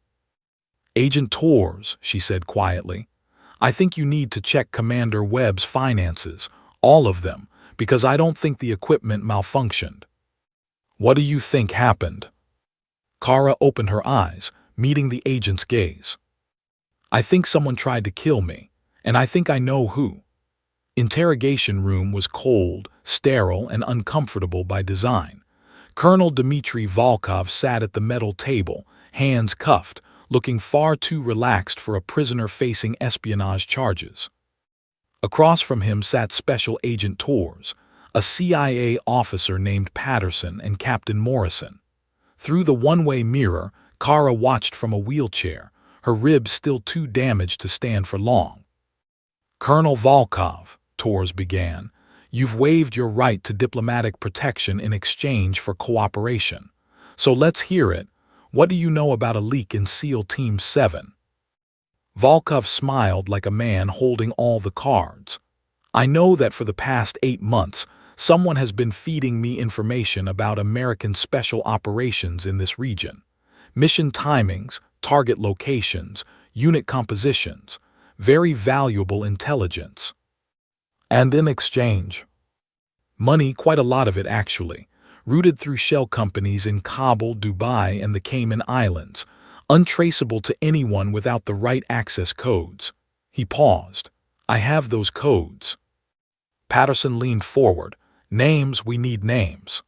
Agent Tours, she said quietly, I think you need to check Commander Webb's finances, all of them, because I don't think the equipment malfunctioned. What do you think happened? Kara opened her eyes, meeting the agent's gaze. I think someone tried to kill me, and I think I know who. Interrogation room was cold, sterile, and uncomfortable by design. Colonel Dmitry Volkov sat at the metal table, hands cuffed, looking far too relaxed for a prisoner facing espionage charges. Across from him sat Special Agent Tours, a CIA officer named Patterson, and Captain Morrison. Through the one-way mirror, Kara watched from a wheelchair, her ribs still too damaged to stand for long. Colonel Volkov, Tours began, you've waived your right to diplomatic protection in exchange for cooperation. So let's hear it. What do you know about a leak in SEAL Team 7? Volkov smiled like a man holding all the cards. I know that for the past 8 months, someone has been feeding me information about American special operations in this region. Mission timings, target locations, unit compositions, very valuable intelligence. And in exchange, money, quite a lot of it actually, routed through shell companies in Kabul, Dubai, and the Cayman Islands, untraceable to anyone without the right access codes. He paused. I have those codes. Patterson leaned forward. Names, we need names.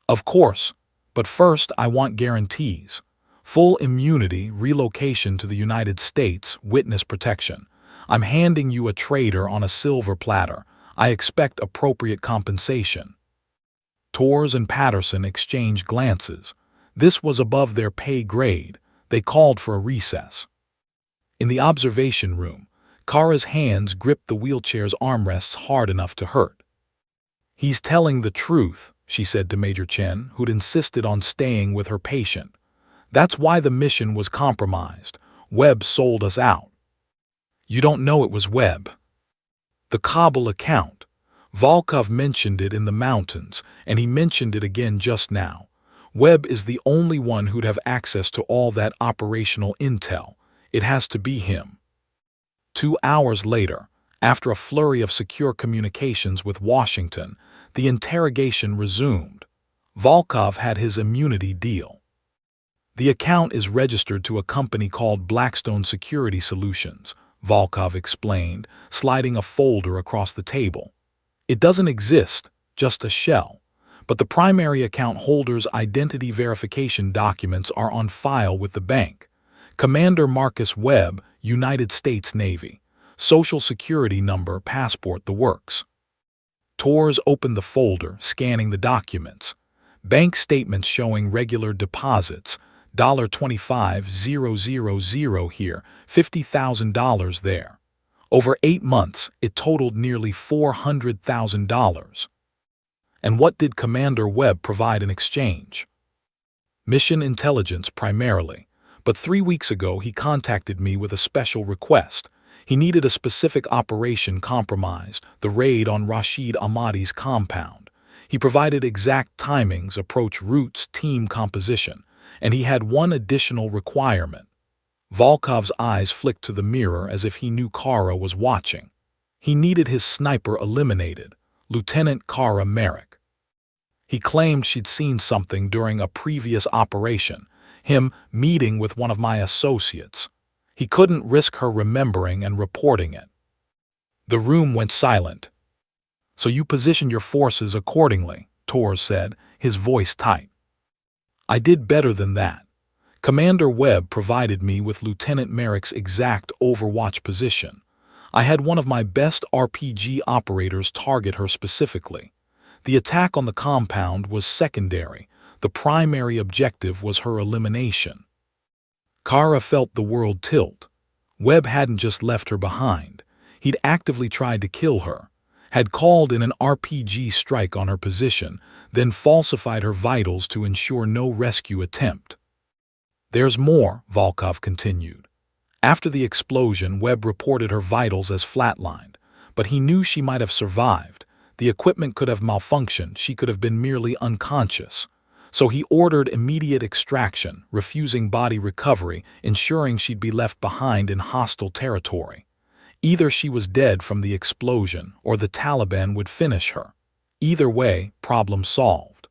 Of course, but first I want guarantees. Full immunity, relocation to the United States, witness protection. I'm handing you a traitor on a silver platter. I expect appropriate compensation. Tours and Patterson exchanged glances. This was above their pay grade. They called for a recess. In the observation room, Kara's hands gripped the wheelchair's armrests hard enough to hurt. He's telling the truth, she said to Major Chen, who'd insisted on staying with her patient. That's why the mission was compromised. Webb sold us out. You don't know it was Webb. The Kabul account. Volkov mentioned it in the mountains, and he mentioned it again just now. Webb is the only one who'd have access to all that operational intel. It has to be him. 2 hours later, after a flurry of secure communications with Washington, the interrogation resumed. Volkov had his immunity deal. The account is registered to a company called Blackstone Security Solutions, Volkov explained, sliding a folder across the table. It doesn't exist, just a shell. but the primary account holder's identity verification documents are on file with the bank. Commander Marcus Webb, United States Navy. Social security number, passport, the works. Torres opened the folder, scanning the documents. Bank statements showing regular deposits, $25,000 here, $50,000 there. Over 8 months, it totaled nearly $400,000. And what did Commander Webb provide in exchange? Mission intelligence primarily, but 3 weeks ago he contacted me with a special request. He needed a specific operation compromised, the raid on Rashid Ahmadi's compound. He provided exact timings, approach routes, team composition, and he had one additional requirement. Volkov's eyes flicked to the mirror as if he knew Kara was watching. He needed his sniper eliminated, Lieutenant Kara Merrick. He claimed she'd seen something during a previous operation, him meeting with one of my associates. He couldn't risk her remembering and reporting it. The room went silent. "So you position your forces accordingly," Torres said, his voice tight. "I did better than that. Commander Webb provided me with Lieutenant Merrick's exact overwatch position. I had one of my best RPG operators target her specifically. The attack on the compound was secondary. The primary objective was her elimination." Kara felt the world tilt. Webb hadn't just left her behind. He'd actively tried to kill her, had called in an RPG strike on her position, then falsified her vitals to ensure no rescue attempt. "There's more," Volkov continued. After the explosion, Webb reported her vitals as flatlined, but he knew she might have survived. The equipment could have malfunctioned, she could have been merely unconscious. So he ordered immediate extraction, refusing body recovery, ensuring she'd be left behind in hostile territory. Either she was dead from the explosion, or the Taliban would finish her. Either way, problem solved.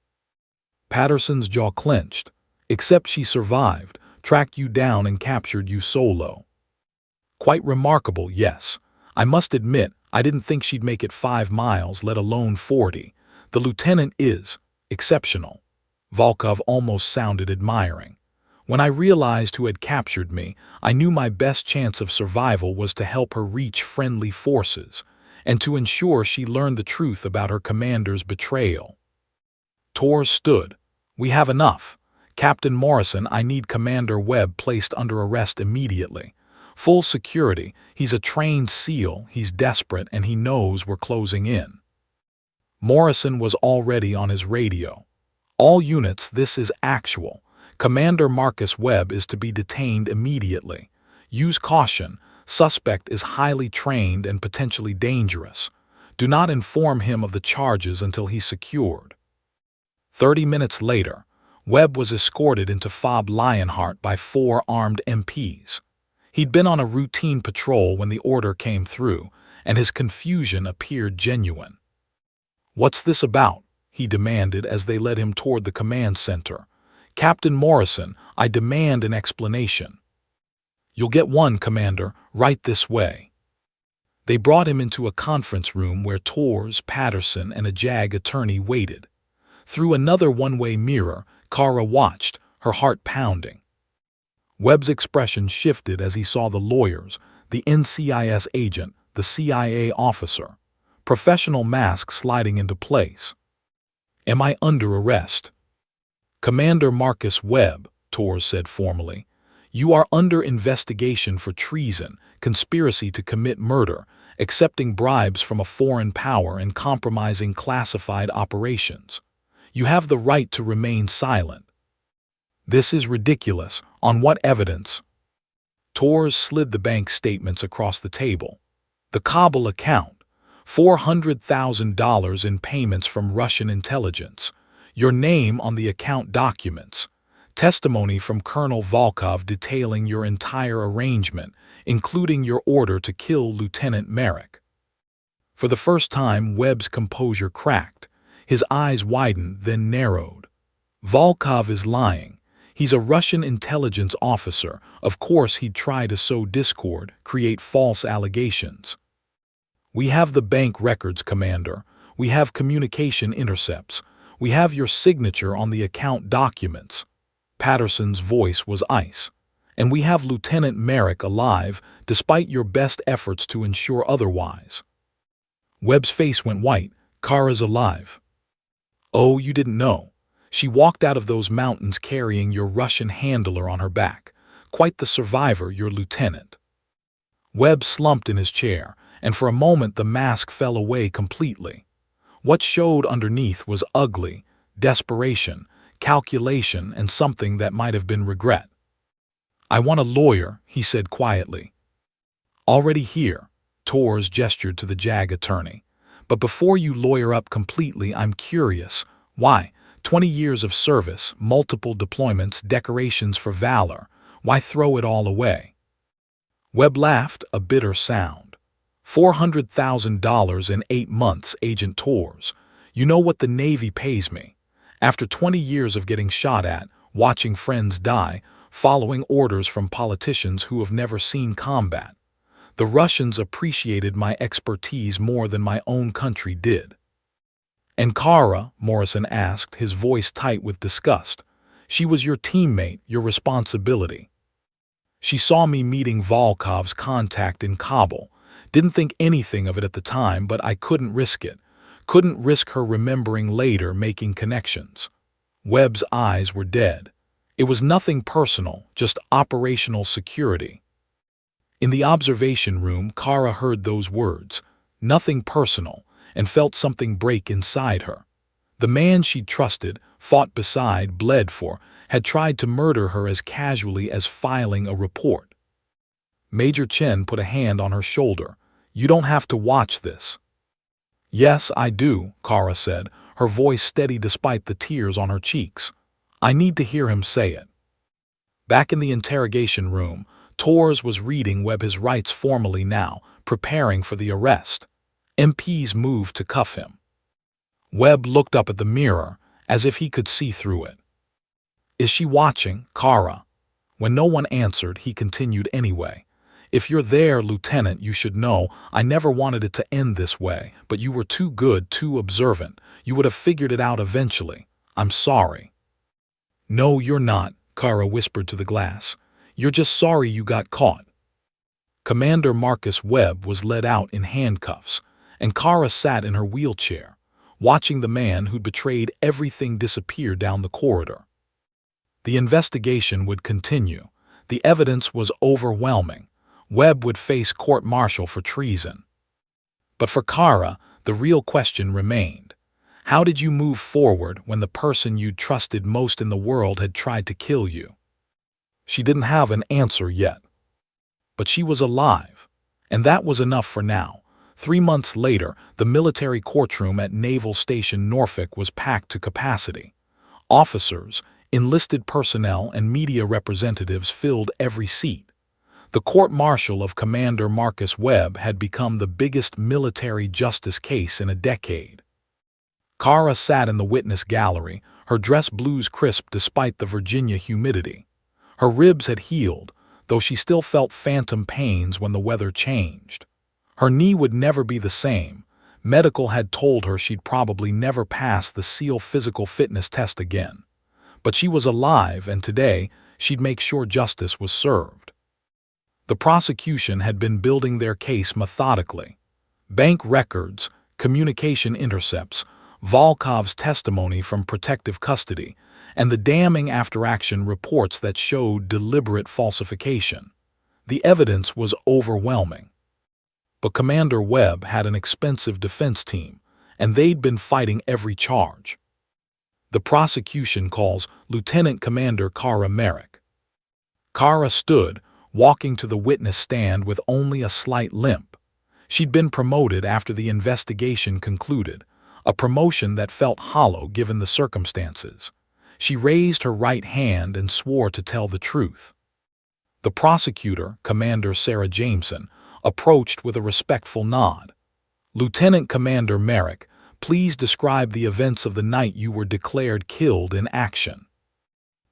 Patterson's jaw clenched. "Except she survived, tracked you down and captured you solo." "Quite remarkable, yes. I must admit, I didn't think she'd make it 5 miles, let alone 40. The lieutenant is exceptional." Volkov almost sounded admiring. "When I realized who had captured me, I knew my best chance of survival was to help her reach friendly forces, and to ensure she learned the truth about her commander's betrayal." Torres stood. "We have enough. Captain Morrison, I need Commander Webb placed under arrest immediately. Full security, he's a trained SEAL, he's desperate, and he knows we're closing in." Morrison was already on his radio. "All units, this is actual. Commander Marcus Webb is to be detained immediately. Use caution. Suspect is highly trained and potentially dangerous. Do not inform him of the charges until he's secured." 30 minutes later, Webb was escorted into Fob Lionheart by 4 armed MPs. He'd been on a routine patrol when the order came through, and his confusion appeared genuine. "What's this about?" he demanded as they led him toward the command center. "Captain Morrison, I demand an explanation." "You'll get one, Commander, right this way." They brought him into a conference room where Torres, Patterson, and a JAG attorney waited. Through another one-way mirror, Kara watched, her heart pounding. Webb's expression shifted as he saw the lawyers, the NCIS agent, the CIA officer. Professional masks sliding into place. "Am I under arrest?" "Commander Marcus Webb," Torres said formally, "you are under investigation for treason, conspiracy to commit murder, accepting bribes from a foreign power, and compromising classified operations. You have the right to remain silent." "This is ridiculous. On what evidence?" Torres slid the bank statements across the table. "The Kabul account. $400,000 in payments from Russian intelligence. Your name on the account documents. Testimony from Colonel Volkov detailing your entire arrangement, including your order to kill Lieutenant Merrick." For the first time, Webb's composure cracked. His eyes widened, then narrowed. "Volkov is lying. He's a Russian intelligence officer. Of course he'd try to sow discord, create false allegations." "We have the bank records, Commander. We have communication intercepts. We have your signature on the account documents." Patterson's voice was ice. "And we have Lieutenant Merrick alive, despite your best efforts to ensure otherwise." Webb's face went white. "Kara's alive." "Oh, you didn't know. She walked out of those mountains carrying your Russian handler on her back. Quite the survivor, your lieutenant." Webb slumped in his chair, and for a moment the mask fell away completely. What showed underneath was ugly, desperation, calculation, and something that might have been regret. "I want a lawyer," he said quietly. "Already here," Torres gestured to the JAG attorney. "But before you lawyer up completely, I'm curious. Why? 20 years of service, multiple deployments, decorations for valor. Why throw it all away?" Webb laughed, a bitter sound. $400,000 in 8 months, Agent Torres. You know what the Navy pays me. After 20 years of getting shot at, watching friends die, following orders from politicians who have never seen combat, the Russians appreciated my expertise more than my own country did. "And Kara?" Morrison asked, his voice tight with disgust. "She was your teammate, your responsibility." "She saw me meeting Volkov's contact in Kabul. Didn't think anything of it at the time, but I couldn't risk it. Couldn't risk her remembering later, making connections." Webb's eyes were dead. It was nothing personal, just operational security. In the observation room, Kara heard those words, "nothing personal," and felt something break inside her. The man she'd trusted, fought beside, bled for, had tried to murder her as casually as filing a report. Major Chen put a hand on her shoulder. "You don't have to watch this." "Yes, I do," Kara said, her voice steady despite the tears on her cheeks. "I need to hear him say it." Back in the interrogation room, Torres was reading Webb his rights formally now, preparing for the arrest. MPs moved to cuff him. Webb looked up at the mirror, as if he could see through it. "Is she watching, Kara?" When no one answered, he continued anyway. "If you're there, Lieutenant, you should know I never wanted it to end this way, but you were too good, too observant. You would have figured it out eventually. I'm sorry." "No, you're not," Kara whispered to the glass. "You're just sorry you got caught." Commander Marcus Webb was led out in handcuffs, and Kara sat in her wheelchair, watching the man who'd betrayed everything disappear down the corridor. The investigation would continue. The evidence was overwhelming. Webb would face court-martial for treason. But for Kara, the real question remained. How did you move forward when the person you'd trusted most in the world had tried to kill you? She didn't have an answer yet. But she was alive, and that was enough for now. 3 months later, the military courtroom at Naval Station Norfolk was packed to capacity. Officers, enlisted personnel, and media representatives filled every seat. The court-martial of Commander Marcus Webb had become the biggest military justice case in a decade. Kara sat in the witness gallery, her dress blues crisp despite the Virginia humidity. Her ribs had healed, though she still felt phantom pains when the weather changed. Her knee would never be the same. Medical had told her she'd probably never pass the SEAL physical fitness test again. But she was alive, and today she'd make sure justice was served. The prosecution had been building their case methodically. Bank records, communication intercepts, Volkov's testimony from protective custody, and the damning after-action reports that showed deliberate falsification. The evidence was overwhelming. But Commander Webb had an expensive defense team, and they'd been fighting every charge. The prosecution calls Lieutenant Commander Kara Merrick. Kara stood, walking to the witness stand with only a slight limp. She'd been promoted after the investigation concluded, a promotion that felt hollow given the circumstances. She raised her right hand and swore to tell the truth. The prosecutor, Commander Sarah Jameson, approached with a respectful nod. "Lieutenant Commander Merrick, please describe the events of the night you were declared killed in action."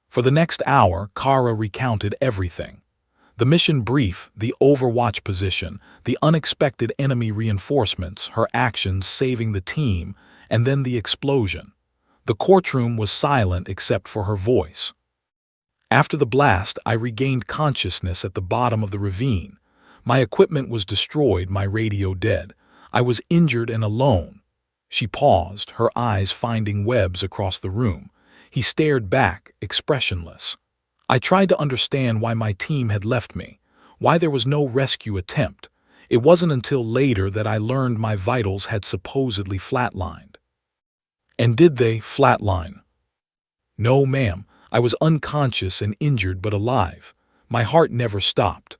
For the next hour, Kara recounted everything. The mission brief, the overwatch position, the unexpected enemy reinforcements, her actions saving the team, and then the explosion. The courtroom was silent except for her voice. After the blast, I regained consciousness at the bottom of the ravine. My equipment was destroyed, my radio dead. I was injured and alone. She paused, her eyes finding Webb's across the room. He stared back, expressionless. I tried to understand why my team had left me, why there was no rescue attempt. It wasn't until later that I learned my vitals had supposedly flatlined. And did they flatline? No, ma'am. I was unconscious and injured but alive. My heart never stopped.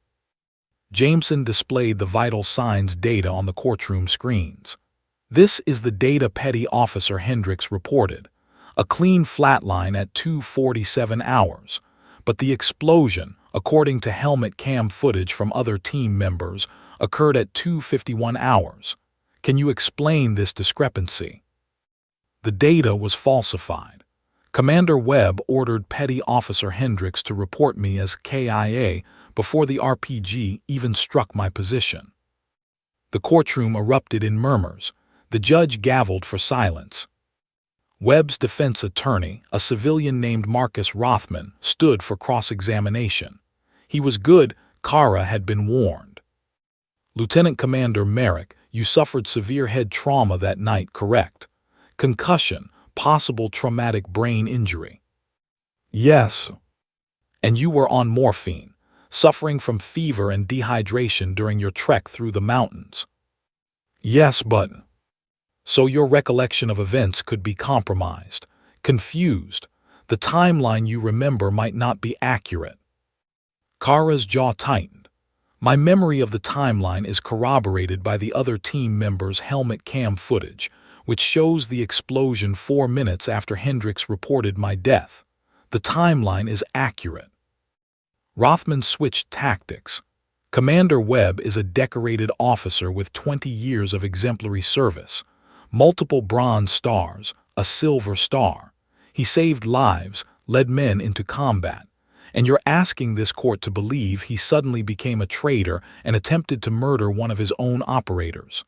Jameson displayed the vital signs data on the courtroom screens. This is the data Petty Officer Hendricks reported. A clean flatline at 2:47 hours. But the explosion, according to helmet cam footage from other team members, occurred at 2:51 hours. Can you explain this discrepancy? The data was falsified. Commander Webb ordered Petty Officer Hendricks to report me as KIA before the RPG even struck my position. The courtroom erupted in murmurs. The judge gavelled for silence. Webb's defense attorney, a civilian named Marcus Rothman, stood for cross-examination. He was good, Kara had been warned. Lieutenant Commander Merrick, you suffered severe head trauma that night, correct? Concussion, possible traumatic brain injury. Yes. And you were on morphine, suffering from fever and dehydration during your trek through the mountains. Yes, but... So your recollection of events could be compromised, confused. The timeline you remember might not be accurate. Kara's jaw tightened. My memory of the timeline is corroborated by the other team members' helmet cam footage, which shows the explosion 4 minutes after Hendricks reported my death. The timeline is accurate. Rothman switched tactics. Commander Webb is a decorated officer with 20 years of exemplary service. Multiple Bronze Stars, a Silver Star. He saved lives, led men into combat. And you're asking this court to believe he suddenly became a traitor and attempted to murder one of his own operators.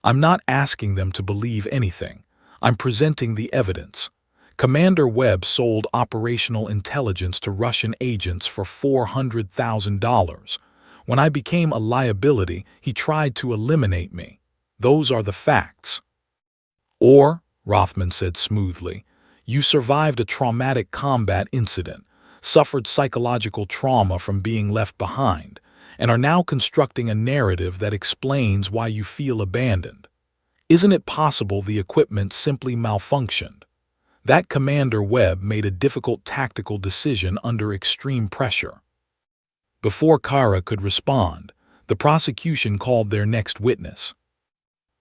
I'm not asking them to believe anything. I'm presenting the evidence. Commander Webb sold operational intelligence to Russian agents for $400,000. When I became a liability, he tried to eliminate me. Those are the facts. Or, Rothman said smoothly, you survived a traumatic combat incident, suffered psychological trauma from being left behind, and are now constructing a narrative that explains why you feel abandoned. Isn't it possible the equipment simply malfunctioned? That Commander Webb made a difficult tactical decision under extreme pressure. Before Kara could respond, the prosecution called their next witness.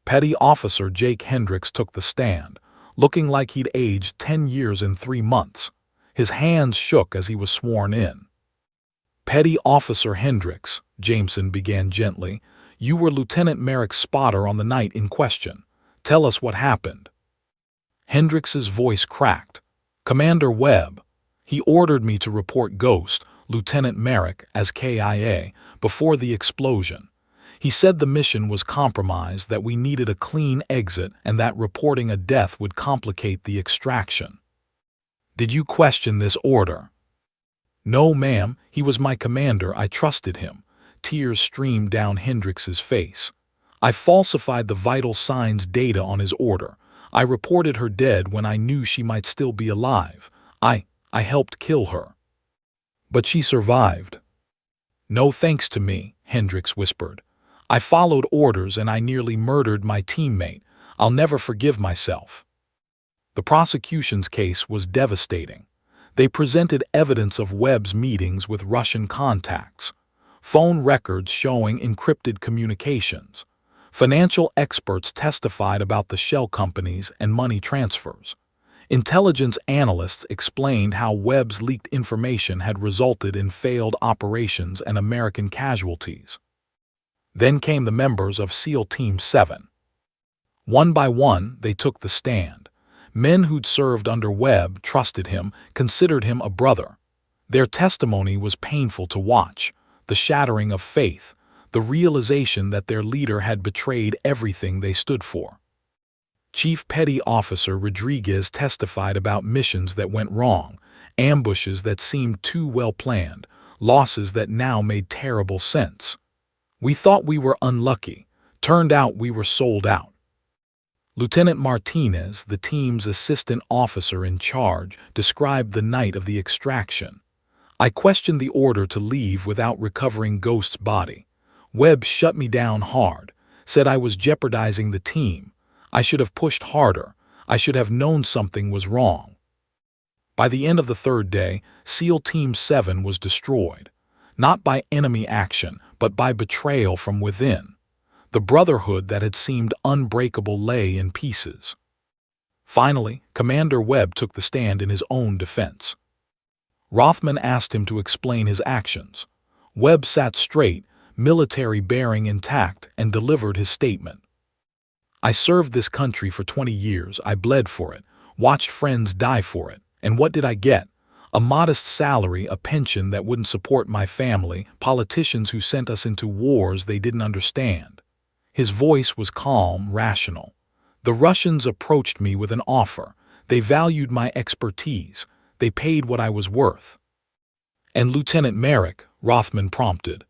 Petty Officer Jake Hendricks took the stand, looking like he'd aged 10 years and 3 months. His hands shook as he was sworn in. Petty Officer Hendricks, Jameson began gently, you were Lieutenant Merrick's spotter on the night in question. Tell us what happened. Hendricks's voice cracked. Commander Webb. He ordered me to report Ghost, Lieutenant Merrick, as KIA, before the explosion. He said the mission was compromised, that we needed a clean exit, and that reporting a death would complicate the extraction. Did you question this order? No, ma'am. He was my commander. I trusted him. Tears streamed down Hendricks's face. I falsified the vital signs data on his order. I reported her dead when I knew she might still be alive. I helped kill her. But she survived. No thanks to me, Hendricks whispered. I followed orders and I nearly murdered my teammate. I'll never forgive myself. The prosecution's case was devastating. They presented evidence of Webb's meetings with Russian contacts, phone records showing encrypted communications. Financial experts testified about the shell companies and money transfers. Intelligence analysts explained how Webb's leaked information had resulted in failed operations and American casualties. Then came the members of SEAL Team 7. One by one, they took the stand. Men who'd served under Webb trusted him, considered him a brother. Their testimony was painful to watch, the shattering of faith, the realization that their leader had betrayed everything they stood for. Chief Petty Officer Rodriguez testified about missions that went wrong, ambushes that seemed too well planned, losses that now made terrible sense. We thought we were unlucky. Turned out we were sold out. Lieutenant Martinez, the team's assistant officer in charge, described the night of the extraction. I questioned the order to leave without recovering Ghost's body. Webb shut me down hard, said I was jeopardizing the team. I should have pushed harder. I should have known something was wrong. By the end of the third day, SEAL Team 7 was destroyed. Not by enemy action, but by betrayal from within. The brotherhood that had seemed unbreakable lay in pieces. Finally, Commander Webb took the stand in his own defense. Rothman asked him to explain his actions. Webb sat straight, military bearing intact, and delivered his statement. I served this country for 20 years. I bled for it, watched friends die for it. And what did I get? A modest salary, a pension that wouldn't support my family, politicians who sent us into wars they didn't understand. His voice was calm, rational. The Russians approached me with an offer. They valued my expertise. They paid what I was worth. And Lieutenant Merrick, Rothman prompted.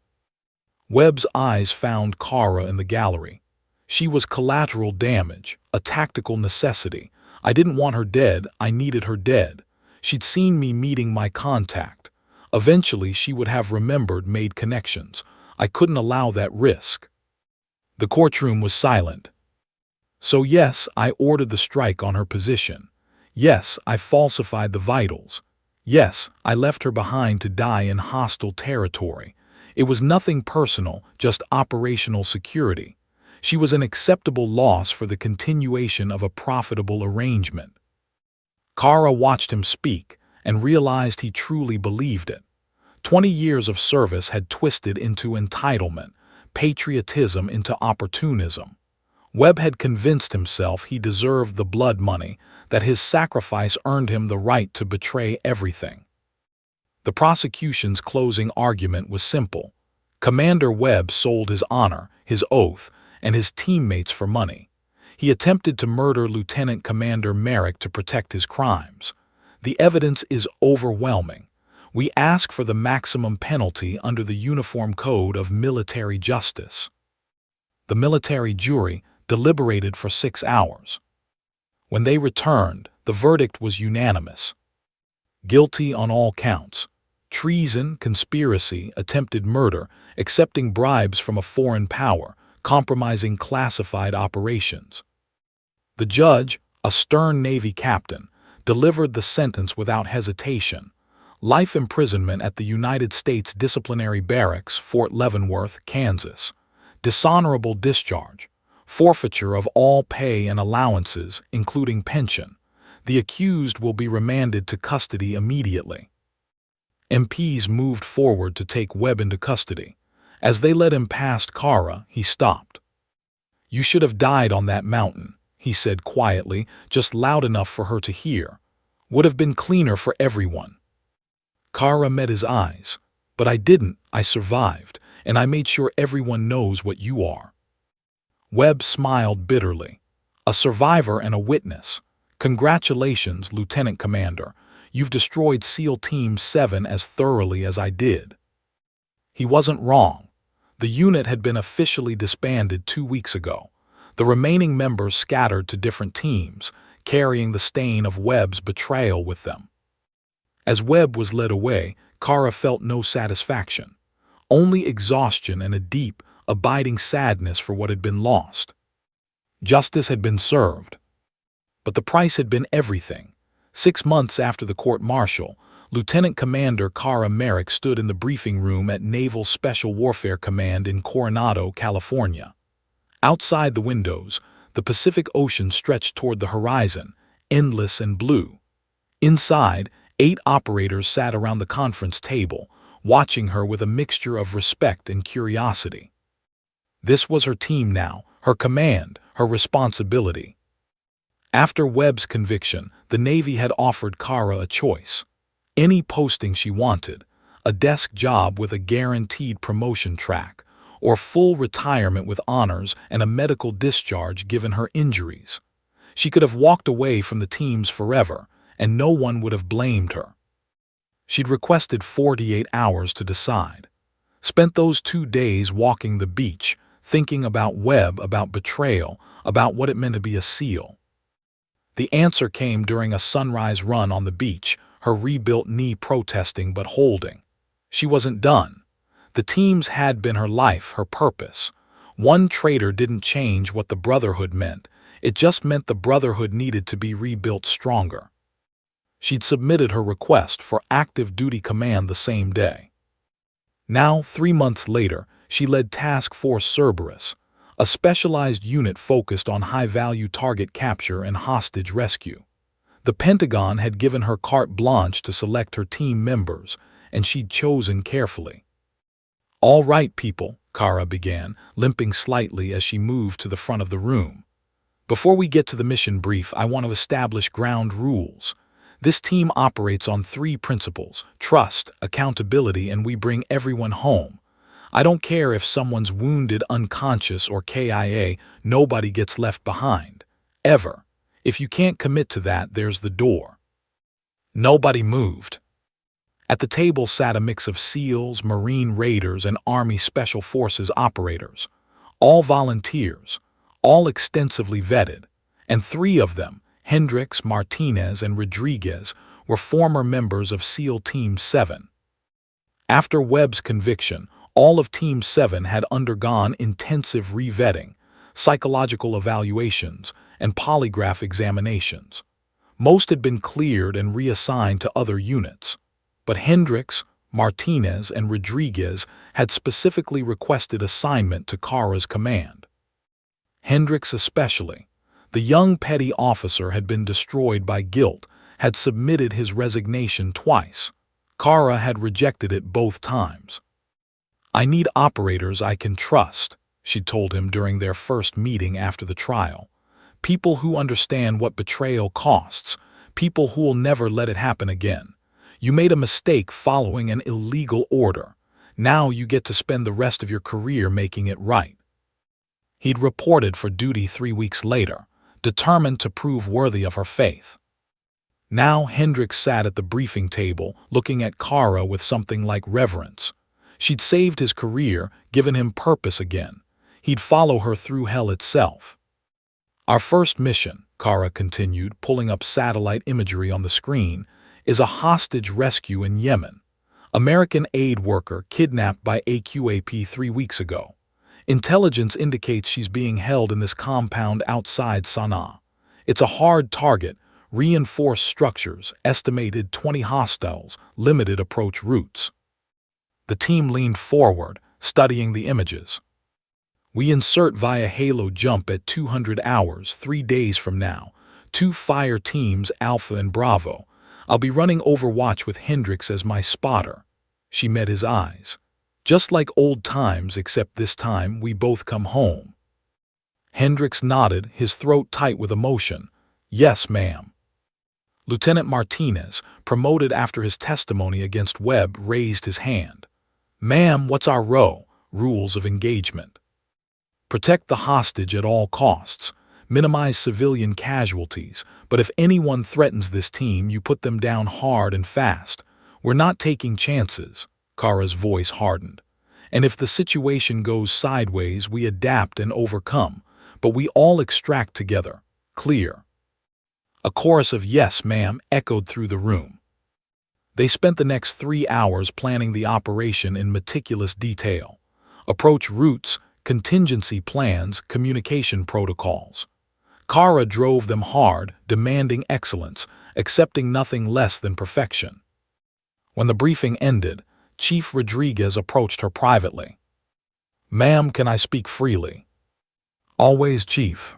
Webb's eyes found Kara in the gallery. She was collateral damage, a tactical necessity. I didn't want her dead, I needed her dead. She'd seen me meeting my contact. Eventually she would have remembered, made connections. I couldn't allow that risk. The courtroom was silent. So yes, I ordered the strike on her position. Yes, I falsified the vitals. Yes, I left her behind to die in hostile territory. It was nothing personal, just operational security. She was an acceptable loss for the continuation of a profitable arrangement. Kara watched him speak and realized he truly believed it. 20 years of service had twisted into entitlement, patriotism into opportunism. Webb had convinced himself he deserved the blood money, that his sacrifice earned him the right to betray everything. The prosecution's closing argument was simple. Commander Webb sold his honor, his oath, and his teammates for money. He attempted to murder Lieutenant Commander Merrick to protect his crimes. The evidence is overwhelming. We ask for the maximum penalty under the Uniform Code of Military Justice. The military jury deliberated for 6 hours. When they returned, the verdict was unanimous. Guilty on all counts: treason, conspiracy, attempted murder, accepting bribes from a foreign power, compromising classified operations. The judge, a stern Navy captain, delivered the sentence without hesitation: life imprisonment at the United States Disciplinary Barracks, Fort Leavenworth, Kansas. Dishonorable discharge. Forfeiture of all pay and allowances, including pension. The accused will be remanded to custody immediately. MPs moved forward to take Webb into custody. As they led him past Kara, he stopped. "You should have died on that mountain," he said quietly, just loud enough for her to hear. "Would have been cleaner for everyone." Kara met his eyes. "But I didn't. I survived, and I made sure everyone knows what you are." Webb smiled bitterly. "A survivor and a witness. Congratulations, Lieutenant Commander. You've destroyed SEAL Team 7 as thoroughly as I did." He wasn't wrong. The unit had been officially disbanded 2 weeks ago. The remaining members scattered to different teams, carrying the stain of Webb's betrayal with them. As Webb was led away, Kara felt no satisfaction. Only exhaustion and a deep, abiding sadness for what had been lost. Justice had been served. But the price had been everything. 6 months after the court-martial, Lieutenant Commander Kara Merrick stood in the briefing room at Naval Special Warfare Command in Coronado, California. Outside the windows, the Pacific Ocean stretched toward the horizon, endless and blue. Inside, 8 operators sat around the conference table, watching her with a mixture of respect and curiosity. This was her team now, her command, her responsibility. After Webb's conviction, the Navy had offered Kara a choice. Any posting she wanted, a desk job with a guaranteed promotion track, or full retirement with honors and a medical discharge given her injuries. She could have walked away from the teams forever, and no one would have blamed her. She'd requested 48 hours to decide. Spent those 2 days walking the beach, thinking about Webb, about betrayal, about what it meant to be a SEAL. The answer came during a sunrise run on the beach, her rebuilt knee protesting but holding. She wasn't done. The teams had been her life, her purpose. One traitor didn't change what the Brotherhood meant. It just meant the Brotherhood needed to be rebuilt stronger. She'd submitted her request for active duty command the same day. Now, 3 months later, she led Task Force Cerberus, a specialized unit focused on high-value target capture and hostage rescue. The Pentagon had given her carte blanche to select her team members, and she'd chosen carefully. "All right, people," Kara began, limping slightly as she moved to the front of the room. "Before we get to the mission brief, I want to establish ground rules. This team operates on 3 principles: trust, accountability, and we bring everyone home. I don't care if someone's wounded, unconscious, or KIA, nobody gets left behind. Ever. If you can't commit to that, there's the door." Nobody moved. At the table sat a mix of SEALs, Marine Raiders, and Army Special Forces operators. All volunteers, all extensively vetted, and 3 of them, Hendricks, Martinez, and Rodriguez, were former members of SEAL Team 7. After Webb's conviction, all of Team 7 had undergone intensive re-vetting, psychological evaluations, and polygraph examinations. Most had been cleared and reassigned to other units, but Hendricks, Martinez, and Rodriguez had specifically requested assignment to Kara's command. Hendricks especially. The young petty officer had been destroyed by guilt, had submitted his resignation twice. Kara had rejected it both times. "I need operators I can trust," she told him during their first meeting after the trial. "People who understand what betrayal costs, people who will never let it happen again. You made a mistake following an illegal order. Now you get to spend the rest of your career making it right." He'd reported for duty 3 weeks later, determined to prove worthy of her faith. Now Hendricks sat at the briefing table, looking at Kara with something like reverence. She'd saved his career, given him purpose again. He'd follow her through hell itself. "Our first mission," Kara continued, pulling up satellite imagery on the screen, "is a hostage rescue in Yemen. American aid worker kidnapped by AQAP 3 weeks ago. Intelligence indicates she's being held in this compound outside Sana'a. It's a hard target, reinforced structures, estimated 20 hostiles, limited approach routes." The team leaned forward, studying the images. "We insert via Halo jump at 200 hours, 3 days from now. 2 fire teams, Alpha and Bravo. I'll be running Overwatch with Hendricks as my spotter." She met his eyes. "Just like old times, except this time we both come home." Hendricks nodded, his throat tight with emotion. "Yes, ma'am." Lieutenant Martinez, promoted after his testimony against Webb, raised his hand. "Ma'am, what's our rules of engagement?" "Protect the hostage at all costs. Minimize civilian casualties, but if anyone threatens this team, you put them down hard and fast. We're not taking chances." Kara's voice hardened. "And if the situation goes sideways, we adapt and overcome, but we all extract together. Clear?" A chorus of "yes, ma'am" echoed through the room. They spent the next 3 hours planning the operation in meticulous detail. Approach routes, contingency plans, communication protocols. Kara drove them hard, demanding excellence, accepting nothing less than perfection. When the briefing ended, Chief Rodriguez approached her privately. "Ma'am, can I speak freely?" "Always, Chief."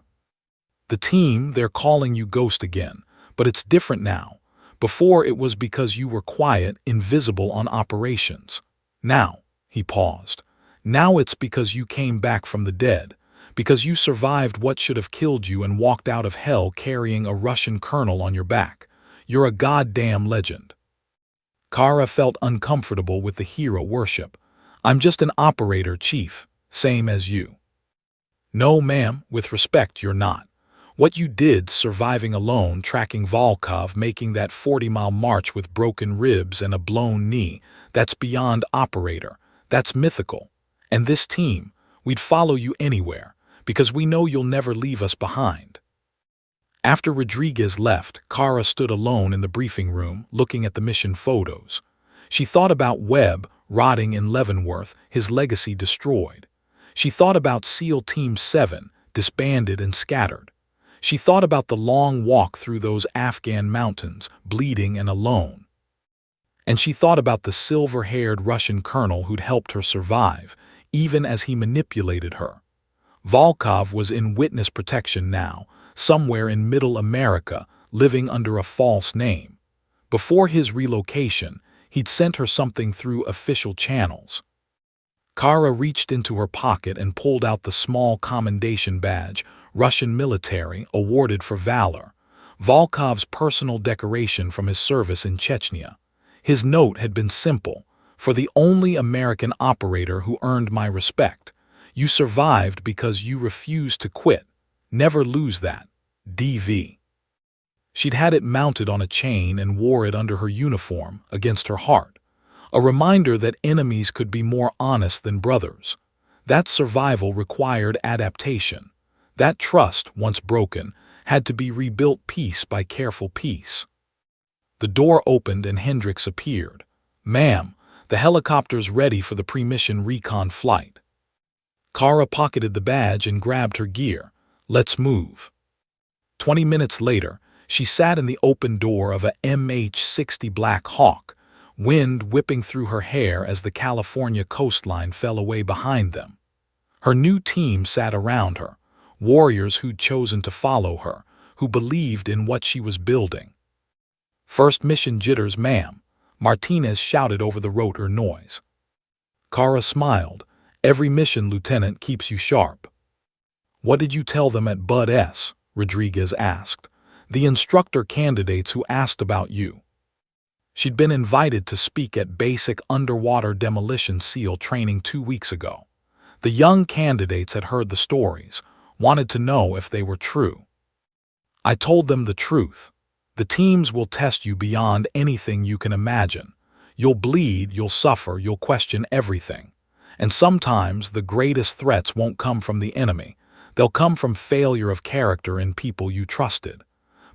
"The team, they're calling you Ghost again, but it's different now. Before it was because you were quiet, invisible on operations. Now," he paused, "now it's because you came back from the dead, because you survived what should have killed you and walked out of hell carrying a Russian colonel on your back. You're a goddamn legend." Kara felt uncomfortable with the hero worship. "I'm just an operator, Chief, same as you." "No, ma'am, with respect, you're not. What you did surviving alone, tracking Volkov, making that 40-mile march with broken ribs and a blown knee, that's beyond operator. That's mythical. And this team, we'd follow you anywhere, because we know you'll never leave us behind. After Rodriguez left, Kara stood alone in the briefing room, looking at the mission photos. She thought about Webb rotting in Leavenworth, his legacy destroyed. She thought about SEAL Team 7, disbanded and scattered. She thought about the long walk through those Afghan mountains, bleeding and alone. And she thought about the silver-haired Russian colonel who'd helped her survive, even as he manipulated her. Volkov was in witness protection now, somewhere in Middle America, living under a false name. Before his relocation, he'd sent her something through official channels. Kara reached into her pocket and pulled out the small commendation badge, Russian military, awarded for valor. Volkov's personal decoration from his service in Chechnya. His note had been simple: for the only American operator who earned my respect. You survived because you refused to quit. Never lose that. DV. She'd had it mounted on a chain and wore it under her uniform, against her heart. A reminder that enemies could be more honest than brothers. That survival required adaptation. That trust, once broken, had to be rebuilt piece by careful piece. The door opened and Hendricks appeared. "Ma'am, the helicopter's ready for the pre-mission recon flight." Kara pocketed the badge and grabbed her gear. "Let's move." 20 minutes later, she sat in the open door of a MH-60 Black Hawk, wind whipping through her hair as the California coastline fell away behind them. Her new team sat around her, warriors who'd chosen to follow her, who believed in what she was building. "First mission jitters, ma'am," Martinez shouted over the rotor noise. Kara smiled. "Every mission, Lieutenant, keeps you sharp." "What did you tell them at Bud S?" Rodriguez asked. "The instructor candidates who asked about you." She'd been invited to speak at basic underwater demolition SEAL training 2 weeks ago. The young candidates had heard the stories, wanted to know if they were true. "I told them the truth. The teams will test you beyond anything you can imagine. You'll bleed, you'll suffer, you'll question everything. And sometimes the greatest threats won't come from the enemy. They'll come from failure of character in people you trusted.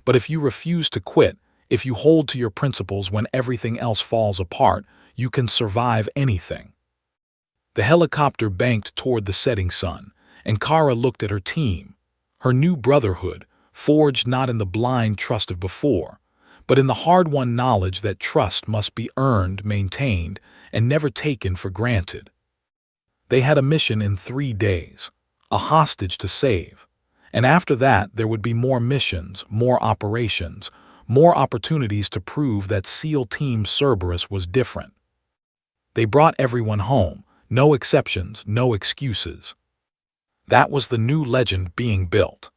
But if you refuse to quit, if you hold to your principles when everything else falls apart, you can survive anything." The helicopter banked toward the setting sun, and Kara looked at her team. Her new brotherhood, forged not in the blind trust of before, but in the hard-won knowledge that trust must be earned, maintained, and never taken for granted. They had a mission in 3 days, a hostage to save. And after that, there would be more missions, more operations, more opportunities to prove that SEAL Team Cerberus was different. They brought everyone home, no exceptions, no excuses. That was the new legend being built.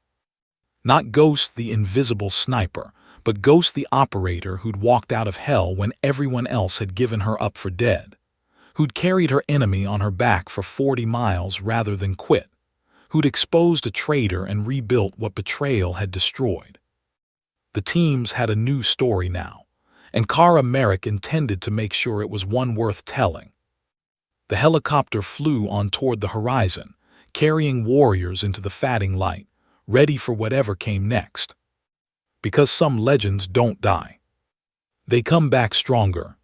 Not Ghost the invisible sniper, but Ghost the operator who'd walked out of hell when everyone else had given her up for dead. Who'd carried her enemy on her back for 40 miles rather than quit. Who'd exposed a traitor and rebuilt what betrayal had destroyed. The teams had a new story now, and Kara Merrick intended to make sure it was one worth telling. The helicopter flew on toward the horizon, carrying warriors into the fading light, ready for whatever came next. Because some legends don't die. They come back stronger.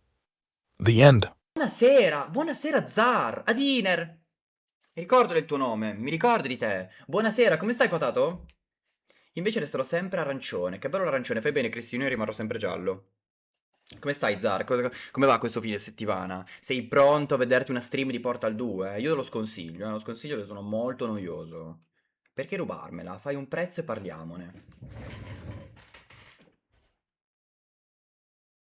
The end. Buonasera, buonasera Zar, Adiner. Mi ricordo del tuo nome, mi ricordo di te. Buonasera, come stai, Potato? Invece resterò sempre arancione. Che bello l'arancione, fai bene, Cristino, io rimarrò sempre giallo. Come stai, Zar? Come va questo fine settimana? Sei pronto a vederti una stream di Portal 2? Io te lo sconsiglio che sono molto noioso. Perché rubarmela? Fai un prezzo e parliamone.